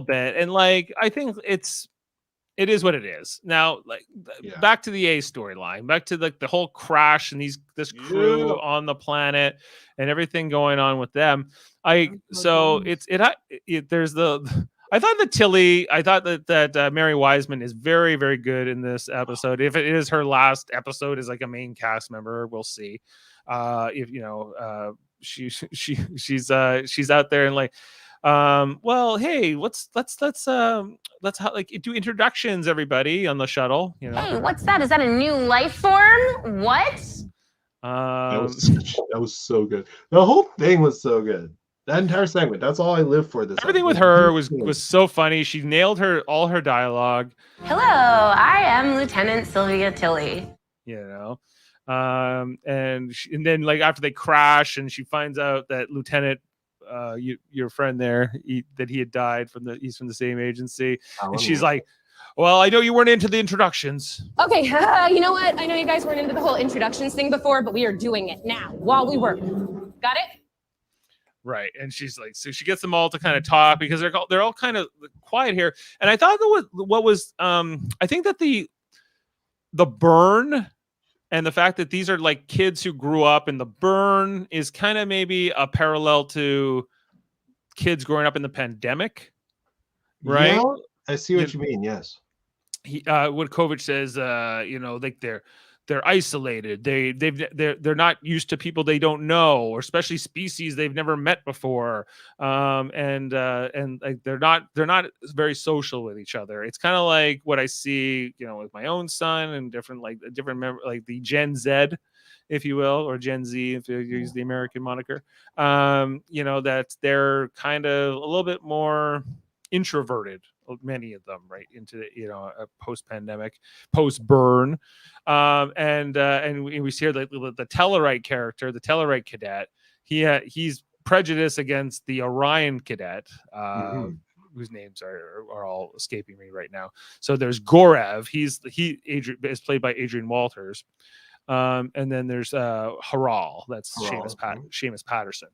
bit. And like I think it is what it is. Now, like Yeah. back to the A storyline, back to like the whole crash and this crew Yeah. on the planet and everything going on with them. There's the I thought that Mary Wiseman is very, very good in this episode. If it is her last episode as like a main cast member, we'll see. If she's out there and like, well, hey, let's like do introductions, everybody on the shuttle. Hey, what's that? Is that a new life form? What? That was so good. The whole thing was so good. That entire segment. That's all I live for. This everything with her was so funny. She nailed all her dialogue. Hello, I am Lieutenant Sylvia Tilly. And then like after they crash and she finds out that Lieutenant your friend there that he had died he's from the same agency, and she's like, well, I know you weren't into the introductions. Okay, you know what? I know you guys weren't into the whole introductions thing before, but we are doing it now while we work. Got it? Right. And she's like, so she gets them all to kind of talk because they're all kind of quiet here. And I thought I think that the burn and the fact that these are like kids who grew up in the burn is kind of maybe a parallel to kids growing up in the pandemic. Right. Yeah, I see what you mean. Yes. What Kovic says, like they're isolated. They're not used to people they don't know, or especially species they've never met before. And like they're not very social with each other. It's kind of like what I see, with my own son and different like the Gen Z, if you will, or Gen Z, if you use the American moniker. That they're kind of a little bit more introverted, many of them, right, into a post-pandemic, post-burn. And we see here the Tellarite character, the Tellarite cadet. He's prejudiced against the Orion cadet, whose names are all escaping me right now. So there's Gorev. Adrian is played by Adrian Walters. And then there's Haral. That's Seamus Patterson.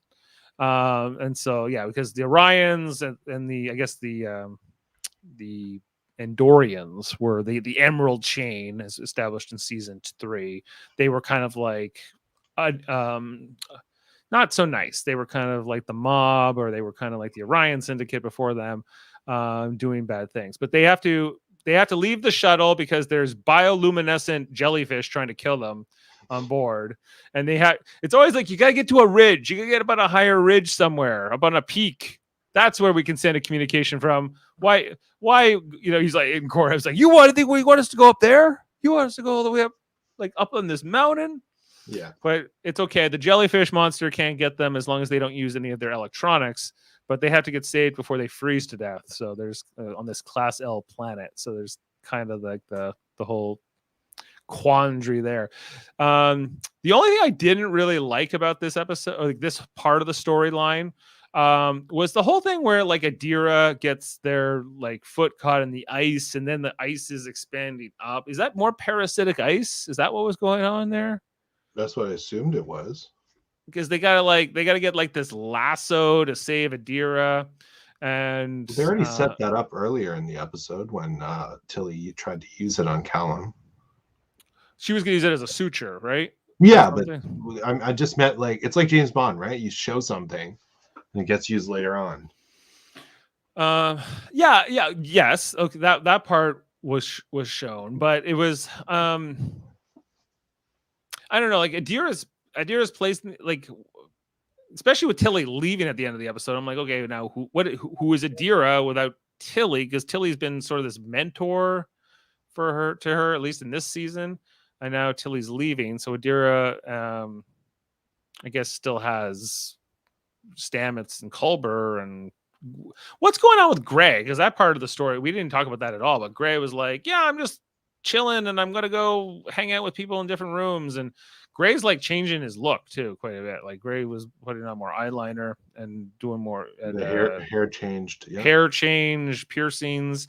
And so because the Orions and the Andorians were the Emerald Chain, as established in season 3. They were kind of like not so nice. They were kind of like the mob, or they were kind of like the Orion Syndicate before them, doing bad things. But they have to leave the shuttle because there's bioluminescent jellyfish trying to kill them on board. And it's always like, you got to get to a ridge. You got to get up on a higher ridge somewhere, up on a peak. That's where we can send a communication from. Why, he's like, in Korev's like, you want us to go up there? You want us to go all the way up, like up on this mountain? Yeah. But it's okay. The jellyfish monster can't get them as long as they don't use any of their electronics, but they have to get saved before they freeze to death. So there's on this Class L planet. So there's kind of like the whole quandary there. The only thing I didn't really like about this episode, or like this part of the storyline, was the whole thing where like Adira gets their like foot caught in the ice, and then the ice is expanding up. Is that more parasitic ice? Is that what was going on there? That's what I assumed it was. Because they gotta get like this lasso to save Adira, and they already set that up earlier in the episode when Tilly tried to use it on Callum. She was gonna use it as a suture, right? Yeah, but I just meant like it's like James Bond, right? You show something and it gets used later on. Yes. Okay, that part was shown, but it was I don't know, like Adira's place, like especially with Tilly leaving at the end of the episode. I'm like, okay, now who is Adira without Tilly, because Tilly's been sort of this mentor for her to her, at least in this season. And now Tilly's leaving. So Adira, I guess, still has Stamets and Culber. And what's going on with Gray? Because that part of the story, we didn't talk about that at all. But Gray was like, yeah, I'm just chilling and I'm going to go hang out with people in different rooms. And Gray's like changing his look too quite a bit. Like Gray was putting on more eyeliner and doing more Hair changed. Yeah. Hair change, piercings,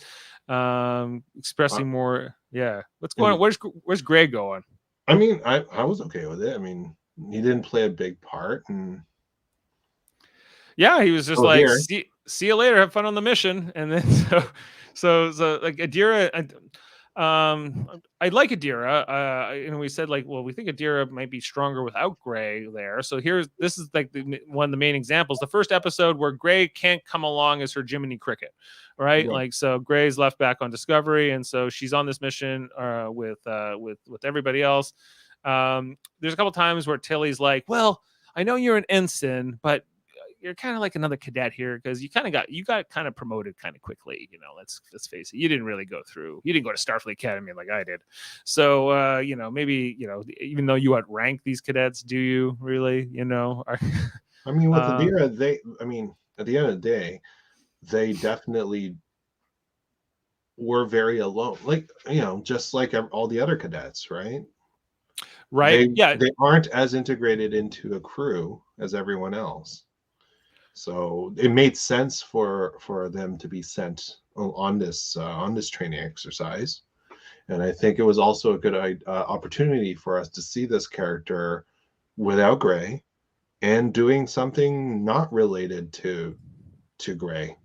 expressing more. Yeah. What's going on? Where's Gray going? I mean, I was okay with it. I mean, he didn't play a big part, and yeah, he was just like, see you later, have fun on the mission. And then so like Adira, I like Adira. And we said like, well, we think Adira might be stronger without Gray there. So this is like one of the main examples. The first episode where Gray can't come along as her Jiminy Cricket, right? Yeah. Like, so Gray's left back on Discovery, and so she's on this mission with everybody else. There's a couple times where Tilly's like, well, I know you're an ensign, but you're kind of like another cadet here because you got kind of promoted kind of quickly. You know, let's face it. You didn't go to Starfleet Academy like I did. So, maybe, even though you outrank these cadets, do you really, I mean, with Adira, at the end of the day, they definitely were very alone. Like, just like all the other cadets, right? Right. They aren't as integrated into a crew as everyone else. So it made sense for them to be sent on this training exercise, and I think it was also a good opportunity for us to see this character without Gray and doing something not related to Gray,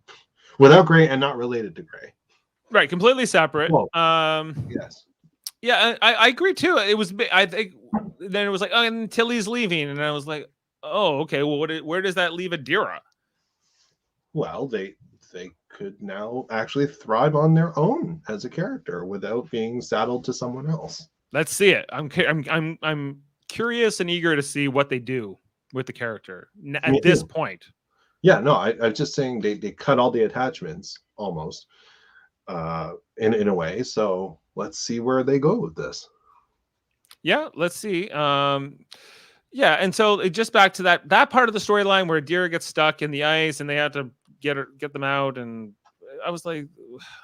without Gray and not related to Gray. Right, completely separate. Well, yes. Yeah, I agree too. It was, I think, then it was like, oh, and Tilly's leaving, and I was like, oh, okay. Well, where does that leave Adira? Well, they could now actually thrive on their own as a character without being saddled to someone else. Let's see it. I'm curious and eager to see what they do with the character at this point. Yeah, no, I'm just saying they cut all the attachments almost in a way. So let's see where they go with this. Yeah, let's see. Yeah, and so just back to that part of the storyline where Adira gets stuck in the ice and they have to get them out, and I was like,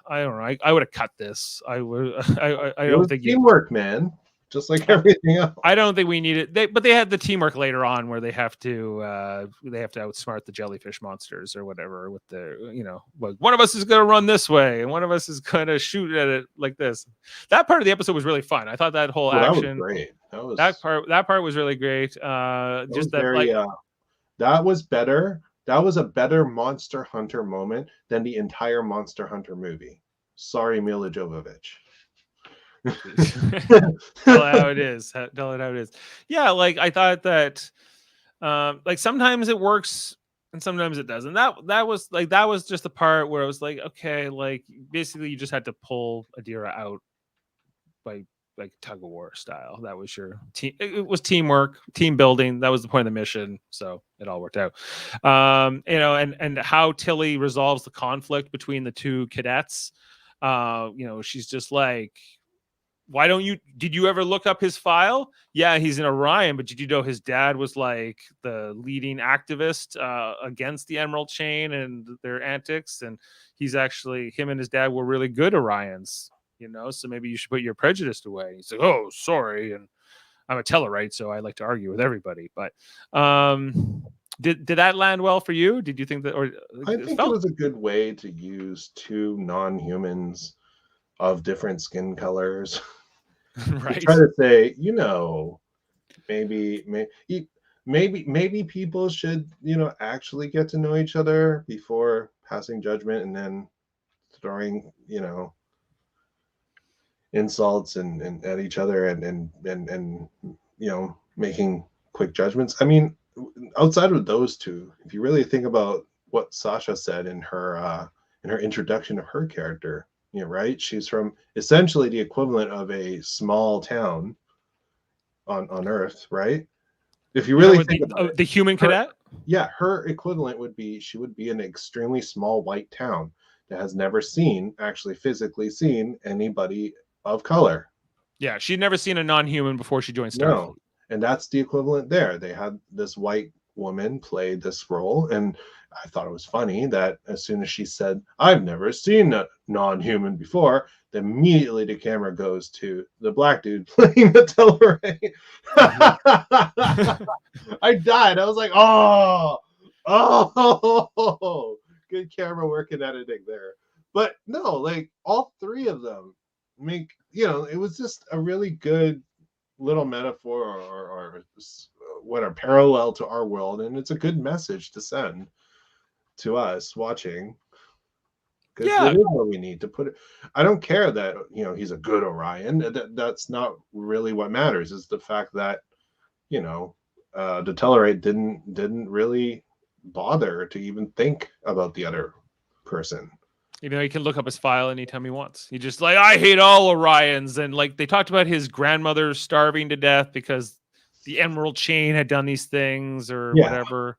I don't know, I would have cut this. I don't think teamwork, man. Just like everything else. I don't think we need it. But they had the teamwork later on where they have to outsmart the jellyfish monsters or whatever with the, like one of us is going to run this way and one of us is going to shoot at it like this. That part of the episode was really fun. I thought that whole action, that was great. That part was really great. That was better. That was a better Monster Hunter moment than the entire Monster Hunter movie. Sorry, Mila Jovovich. Tell it how it is. Yeah, like I thought that like sometimes it works and sometimes it doesn't. That was just the part where I was like, okay, like basically you just had to pull Adira out by like tug of war style. That was your team. It was teamwork, team building. That was the point of the mission. So it all worked out. And how Tilly resolves the conflict between the two cadets. She's just like, did you ever look up his file? Yeah, he's in Orion, but did you know his dad was like the leading activist against the Emerald Chain and their antics? And him and his dad were really good Orions, so maybe you should put your prejudice away. He's like, oh, sorry. And I'm a Tellarite, so I like to argue with everybody. But did that land well for you? Did you think that, or I think it was a good way to use two non-humans of different skin colors. Right. Try to say, maybe people should, actually get to know each other before passing judgment and then throwing, insults and at each other and making quick judgments. I mean, outside of those two, if you really think about what Sasha said in her introduction of her character, right? She's from essentially the equivalent of a small town on Earth, right? If you really think about the human cadet, her equivalent would be she would be an extremely small white town has never actually physically seen anybody of color. Yeah, she'd never seen a non-human before she joined Starfleet. No. And that's the equivalent there. They had this white woman play this role, and I thought it was funny that as soon as she said, "I've never seen a non-human before," immediately the camera goes to the black dude playing the Teleray. I died. I was like, oh, good camera work and editing there. But no, like all three of them make, it was just a really good little metaphor or what are parallel to our world, and it's a good message to send to us watching, because it is what we need to put it. I don't care that he's a good Orion. That's not really what matters. Is the fact that the Tellarite didn't really bother to even think about the other person. Even though he can look up his file anytime he wants. He just like, I hate all Orions. And like they talked about his grandmother starving to death because the Emerald Chain had done these things or whatever.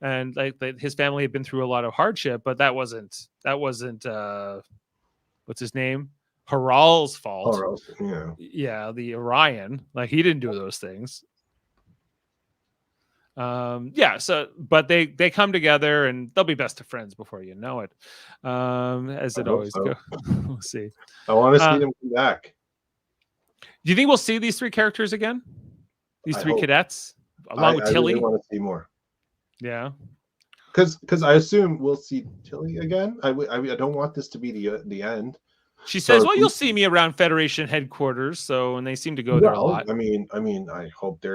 And like his family had been through a lot of hardship, but that wasn't what's his name? Haral's fault. Yeah, the Orion. Like he didn't do those things. But they come together and they'll be best of friends before you know it, as it always goes. We'll see. I want to see them come back. Do you think we'll see these three characters again, these three cadets along with Tilly? I really want to see more. Yeah, because I assume we'll see Tilly again. I don't want this to be the end. She says, well, you'll see me around Federation headquarters, and they seem to go there a lot. I mean I hope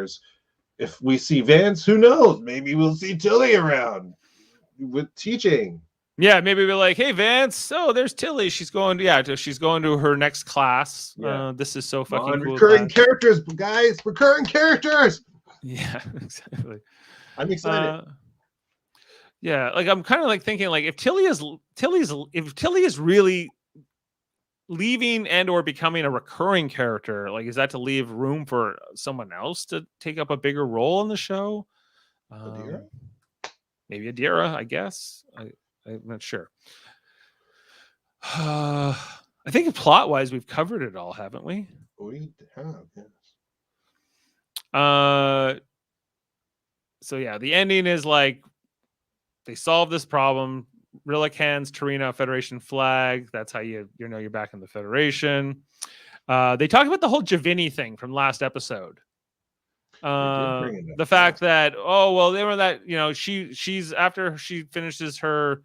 if we see Vance, who knows? Maybe we'll see Tilly around with teaching. Yeah, maybe we're like, hey, Vance. Oh, there's Tilly. She's going to her next class. Yeah. This is so fucking cool. Recurring characters, guys. Recurring characters. Yeah, exactly. I'm excited. Yeah, like I'm kind of like thinking like if Tilly is really leaving and or becoming a recurring character, like is that to leave room for someone else to take up a bigger role in the show? Maybe Adira, I guess. I'm not sure. I think plot wise we've covered it all, haven't we? We have, yes. So yeah, the ending is like they solve this problem. Rillick hands Tarina a Federation flag. That's how you're back in the Federation. They talk about the whole Javini thing from last episode. The fact that they were that she's after she finishes her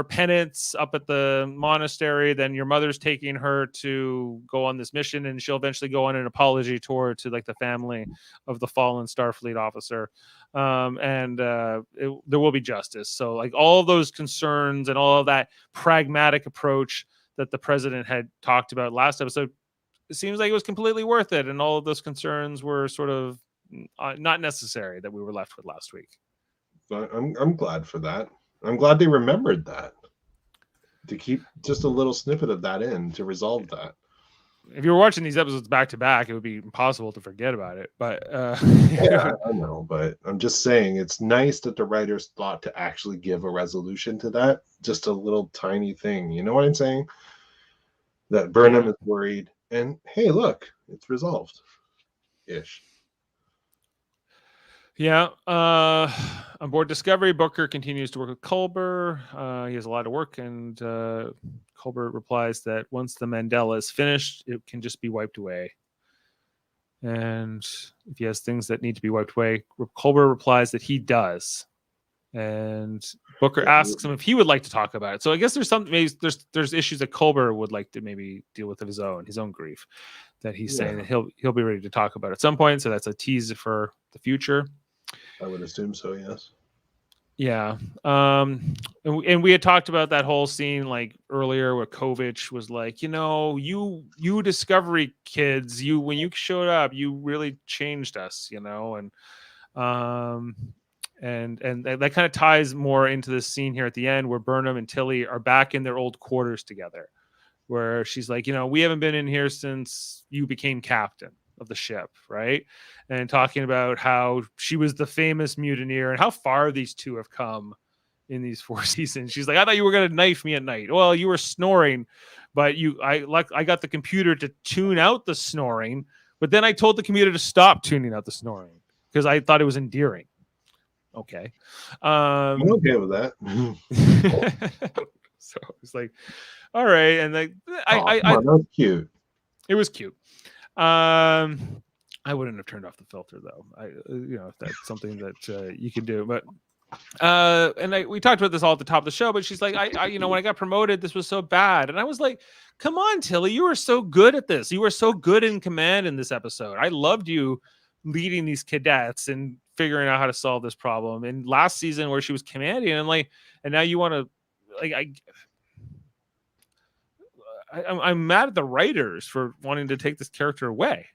penance up at the monastery, then your mother's taking her to go on this mission, and she'll eventually go on an apology tour to like the family of the fallen Starfleet officer. There will be justice. So like all of those concerns and all of that pragmatic approach that the president had talked about last episode, it seems like it was completely worth it. And all of those concerns were sort of not necessary that we were left with last week. I'm glad for that. I'm glad they remembered that, to keep just a little snippet of that in to resolve that. If you were watching these episodes back to back, it would be impossible to forget about it. But yeah, I know. But I'm just saying, it's nice that the writers thought to actually give a resolution to that. Just a little tiny thing. You know what I'm saying? That Burnham is worried, and hey, look, it's resolved. Ish. Yeah. On board Discovery, Booker continues to work with Culber. He has a lot of work, and Culber replies that once the Mandela is finished, it can just be wiped away. And if he has things that need to be wiped away, Culber replies that he does. And Booker asks him if he would like to talk about it. So I guess there's issues that Culber would like to maybe deal with of his own grief, that he's saying that he'll be ready to talk about at some point. So that's a tease for the future. I would assume so, yes. Yeah. And we had talked about that whole scene like earlier where Kovich was like, you Discovery kids, when you showed up, you really changed us, and that kind of ties more into this scene here at the end where Burnham and Tilly are back in their old quarters together, where she's like, we haven't been in here since you became captain of the ship, right? And talking about how she was the famous mutineer and how far these two have come in these 4 seasons. She's like, I thought you were gonna knife me at night. Well, you were snoring, but I got the computer to tune out the snoring, but then I told the computer to stop tuning out the snoring because I thought it was endearing. Okay. I'm okay with that. So it's like, all right, and like Come on, that was cute. it was cute. I wouldn't have turned off the filter though. If that's something that you can do. But we talked about this all at the top of the show. But she's like, when I got promoted, this was so bad, and I was like, come on, Tilly, you were so good at this. You were so good in command in this episode. I loved you leading these cadets and figuring out how to solve this problem. And last season where she was commanding, and now you want to I'm mad at the writers for wanting to take this character away.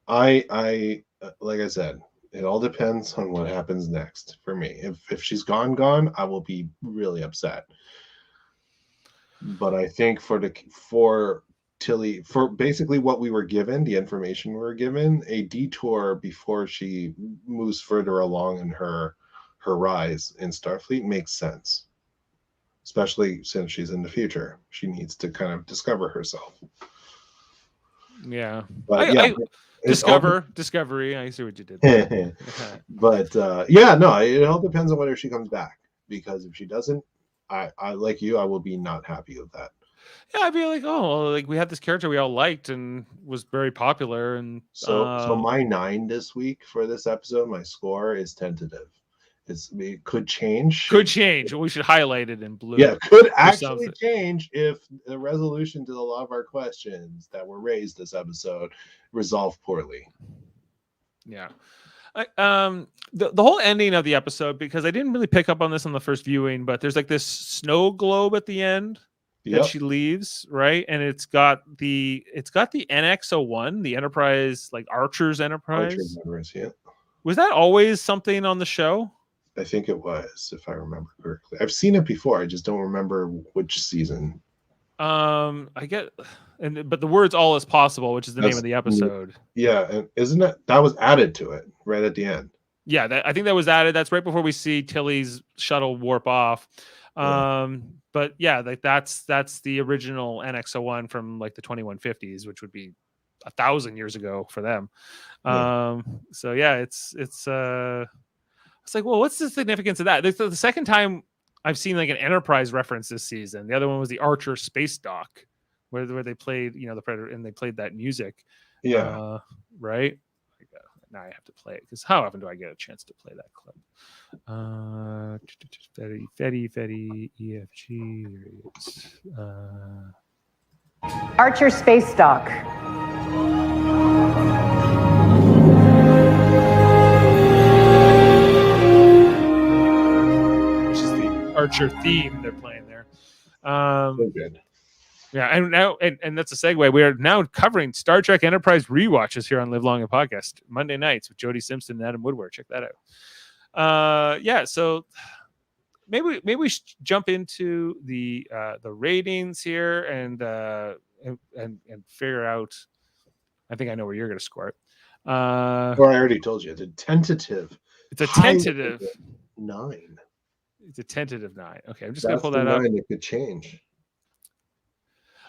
I like I said, it all depends on what happens next for me. If she's gone, I will be really upset. But I think for Tilly, for basically what we were given, the information we were given, a detour before she moves further along in her rise in Starfleet makes sense. Especially since she's in the future. She needs to kind of discover herself. Yeah. But Discovery. I see what you did. But it all depends on whether she comes back. Because if she doesn't, I like you, I will be not happy with that. Yeah, I'd be like, we had this character we all liked and was very popular. And so my 9 this week for this episode, my score is tentative. It could change. We should highlight it in blue. Yeah, could actually change if the resolution to a lot of our questions that were raised this episode resolved poorly. Yeah. The whole ending of the episode, because I didn't really pick up on this on the first viewing, but there's like this snow globe at the end that she leaves, right? And it's got the NX-01, the Enterprise, like Archer's Enterprise. Yeah. Was that always something on the show? I think it was, if I remember correctly. I've seen it before. I just don't remember which season. But the words "all is possible," which is the name of the episode. Yeah, and isn't it that was added to it right at the end? Yeah, I think that was added. That's right before we see Tilly's shuttle warp off. But yeah, like that's the original NX-01 from like the 2150s, which would be 1,000 years ago for them. So yeah, it's like, well, what's the significance of that? The second time I've seen like an Enterprise reference this season. The other one was the Archer space dock, where they played, the Predator, and they played that music. Yeah. Right. Now I have to play it because how often do I get a chance to play that clip? Fetty, EFG. There it is. Archer space dock. Archer theme they're playing there. So good. Yeah, and now and that's a segue. We are now covering Star Trek Enterprise rewatches here on Live Long and Podcast Monday nights with Jody Simpson and Adam Woodward. Check that out. So maybe we should jump into the ratings here and figure out. I think I know where you're going to score it. I already told you. It's a tentative 9. It's a tentative 9. Okay, I'm just going to pull that up. It could change.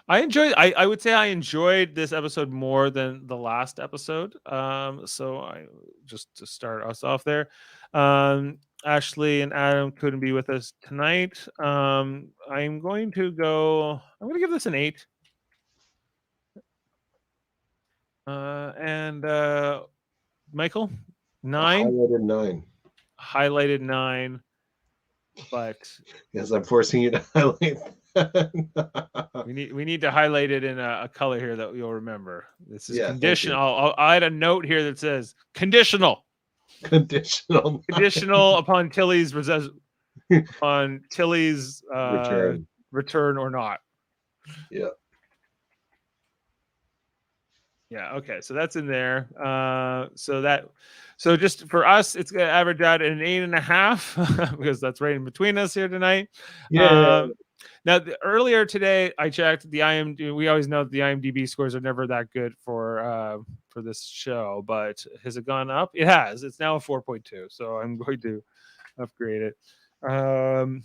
I would say I enjoyed this episode more than the last episode. So I just to start us off there. Ashley and Adam couldn't be with us tonight. I'm going to give this an 8. And Michael, 9. Highlighted 9. But yes, I'm forcing you to highlight that. we need to highlight it in a color here that you'll remember. This is conditional. I'll add a note here that says conditional upon Tilly's return or not. Yeah. Okay. So that's in there. So just for us, it's going to average out at an 8.5 because that's right in between us here tonight. Yeah. Now, earlier today, I checked the IMDb. We always know that the IMDb scores are never that good for this show, but has it gone up? It has. It's now a 4.2. So I'm going to upgrade it. Um,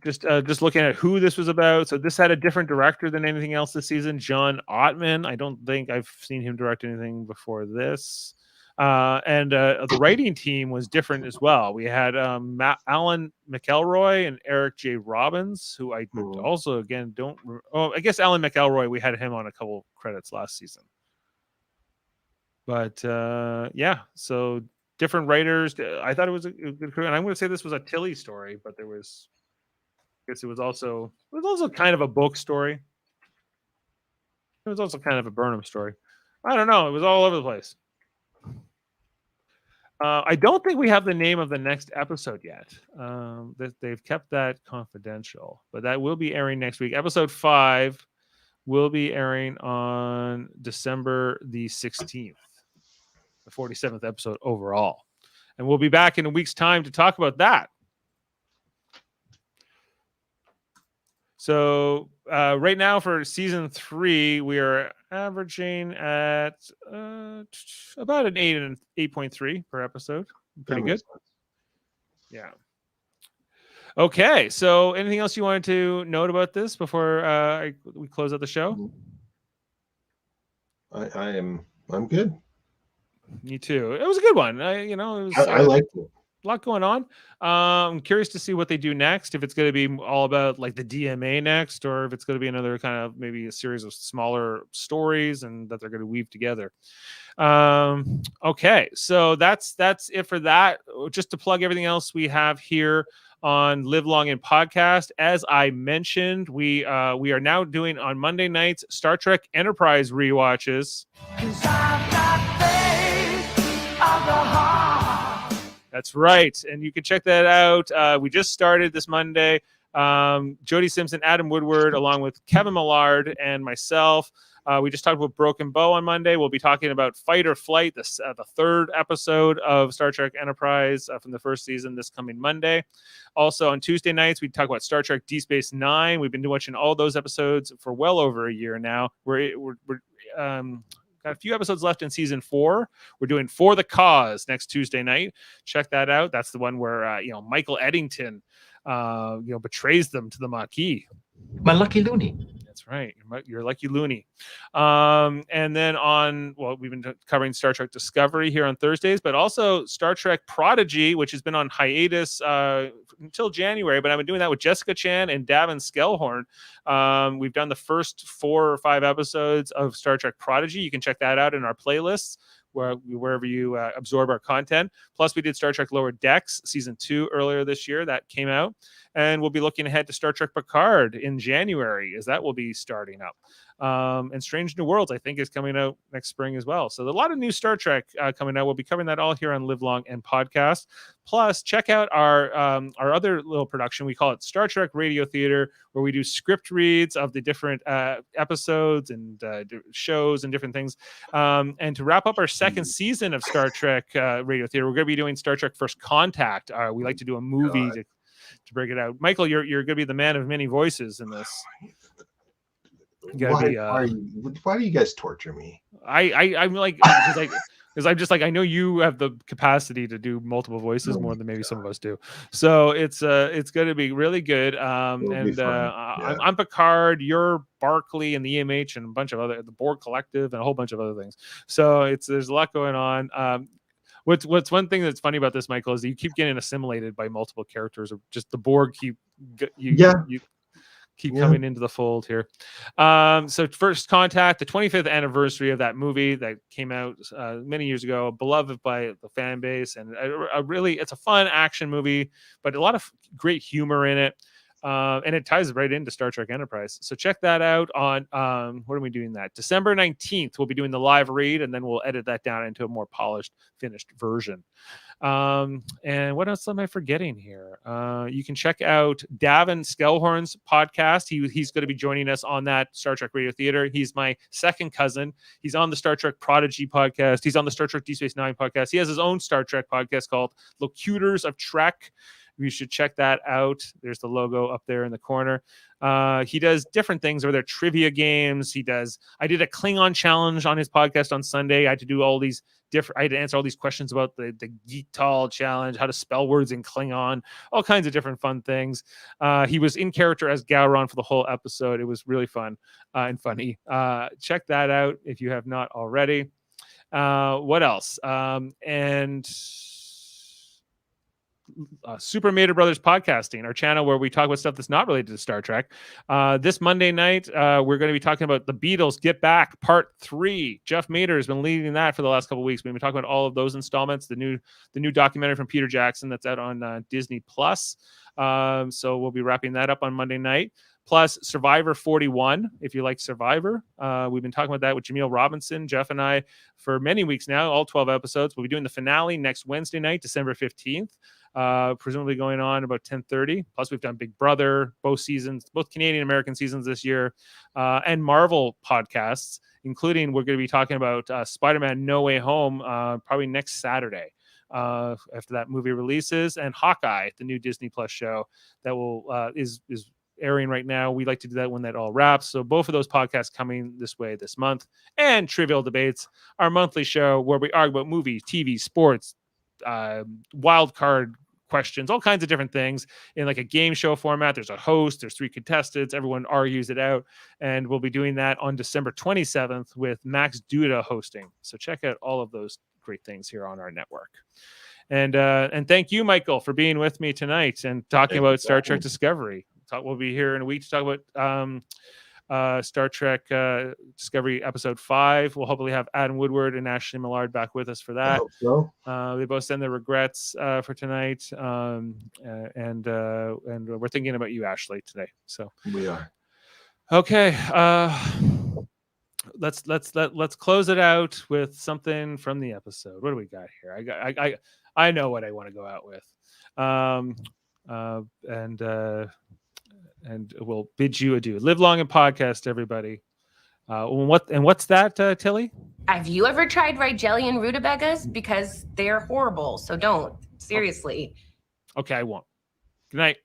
just looking at who this was about. So this had a different director than anything else this season, John Ottman. I don't think I've seen him direct anything before this. And the writing team was different as well. We had Alan McElroy and Eric J. Robbins, who I also, again, I guess Alan McElroy, we had him on a couple credits last season. But yeah, so different writers. I thought it was a good crew. And I'm going to say this was a Tilly story, but I guess it was also kind of a book story. It was also kind of a Burnham story. I don't know. It was all over the place. I don't think we have the name of the next episode yet. They've kept that confidential, but that will be airing next week. Episode 5 will be airing on December the 16th, the 47th episode overall. And we'll be back in a week's time to talk about that. So right now for season 3, we are averaging at about an 8.3 per episode. Pretty good. Yeah. Okay. So anything else you wanted to note about this before we close out the show? I'm good. Me too. It was a good one. I liked it. A lot going on. I'm curious to see what they do next. If it's going to be all about like the DMA next, or if it's going to be another kind of maybe a series of smaller stories and that they're going to weave together. Okay, so that's it for that. Just to plug everything else we have here on Live Long and Podcast. As I mentioned, we are now doing on Monday nights Star Trek Enterprise rewatches. That's right. And you can check that out. We just started this Monday. Jody Simpson, Adam Woodward, along with Kevin Millard and myself. We just talked about Broken Bow on Monday. We'll be talking about Fight or Flight, the third episode of Star Trek Enterprise from the first season this coming Monday. Also on Tuesday nights, we talk about Star Trek Deep Space Nine. We've been watching all those episodes for well over a year now. We're got a few episodes left in season 4. We're doing For the Cause next Tuesday night. Check that out. That's the one where Michael Eddington betrays them to the Maquis. My lucky loony. That's right. You're lucky loony. And then we've been covering Star Trek Discovery here on Thursdays, but also Star Trek Prodigy, which has been on hiatus until January, but I've been doing that with Jessica Chan and Davin Skellhorn. We've done the first 4 or 5 episodes of Star Trek Prodigy. You can check that out in our playlists wherever you absorb our content. Plus, we did Star Trek Lower Decks season 2 earlier this year. That came out. And we'll be looking ahead to Star Trek Picard in January, as that will be starting up. And Strange New Worlds, I think, is coming out next spring as well. So a lot of new Star Trek coming out. We'll be covering that all here on Live Long and Podcast. Plus, check out our other little production. We call it Star Trek Radio Theater, where we do script reads of the different episodes and shows and different things. And to wrap up our second season of Star Trek Radio Theater, we're going to be doing Star Trek First Contact. We like to do a movie to break it out. Michael, you're going to be the man of many voices in this. Why do you guys torture me? I'm like, because I'm just like, I know you have the capacity to do multiple voices more than maybe some of us do. So it's going to be really good. I'm Picard, you're Barclay and the EMH and a bunch of the Borg Collective and a whole bunch of other things. So there's a lot going on. What's one thing that's funny about this, Michael, is that you keep getting assimilated by multiple characters, or just the Borg keep coming into the fold here. So First Contact, the 25th anniversary of that movie that came out many years ago, beloved by the fan base, and it's a fun action movie, but a lot of great humor in it. And it ties right into Star Trek Enterprise. So check that out on, what are we doing that? December 19th, we'll be doing the live read, and then we'll edit that down into a more polished, finished version. And what else am I forgetting here? You can check out Davin Skellhorn's podcast. He's going to be joining us on that Star Trek Radio Theater. He's my second cousin. He's on the Star Trek Prodigy podcast. He's on the Star Trek Deep Space Nine podcast. He has his own Star Trek podcast called Locutors of Trek. You should check that out. There's the logo up there in the corner. He does different things, or they're trivia games. I did a Klingon challenge on his podcast on Sunday. I had to do all these I had to answer all these questions about the Geek Tall challenge, how to spell words in Klingon, all kinds of different fun things. He was in character as Gowron for the whole episode. It was really fun and funny. Check that out if you have not already. What else? Super Mater Brothers Podcasting, our channel where we talk about stuff that's not related to Star Trek. This Monday night, we're going to be talking about The Beatles Get Back Part 3. Jeff Mater has been leading that for the last couple of weeks. We've been talking about all of those installments, the new documentary from Peter Jackson that's out on Disney Plus. So we'll be wrapping that up on Monday night. Plus Survivor 41, if you like Survivor. We've been talking about that with Jaemeel Robinson, Jeff, and I for many weeks now, all 12 episodes. We'll be doing the finale next Wednesday night, December 15th. Presumably going on about 10:30. Plus, we've done Big Brother, both seasons, both Canadian American seasons this year, and Marvel podcasts, including we're going to be talking about Spider-Man No Way Home probably next Saturday after that movie releases, and Hawkeye, the new Disney Plus show that will is airing right now. We like to do that when that all wraps. So both of those podcasts coming this way this month, and Trivial Debates, our monthly show where we argue about movies, TV, sports, wild card questions, all kinds of different things in like a game show format. There's a host, there's 3 contestants, everyone argues it out, and we'll be doing that on December 27th with Max Duda hosting. So check out all of those great things here on our network. And thank you, Michael, for being with me tonight and talking about Star Trek Discovery. We'll be here in a week to talk about Star Trek Discovery Episode 5. We'll hopefully have Adam Woodward and Ashley Millard back with us for that. I hope so. They both send their regrets for tonight, and we're thinking about you, Ashley, today. So We are. okay. Let's close it out with something from the episode. What do we got here? I know what I want to go out with. And we'll bid you adieu. Live long and podcast, everybody. What's that, Tilly? Have you ever tried Rigelian rutabagas? Because they're horrible. So don't. Seriously. Okay, I won't. Good night.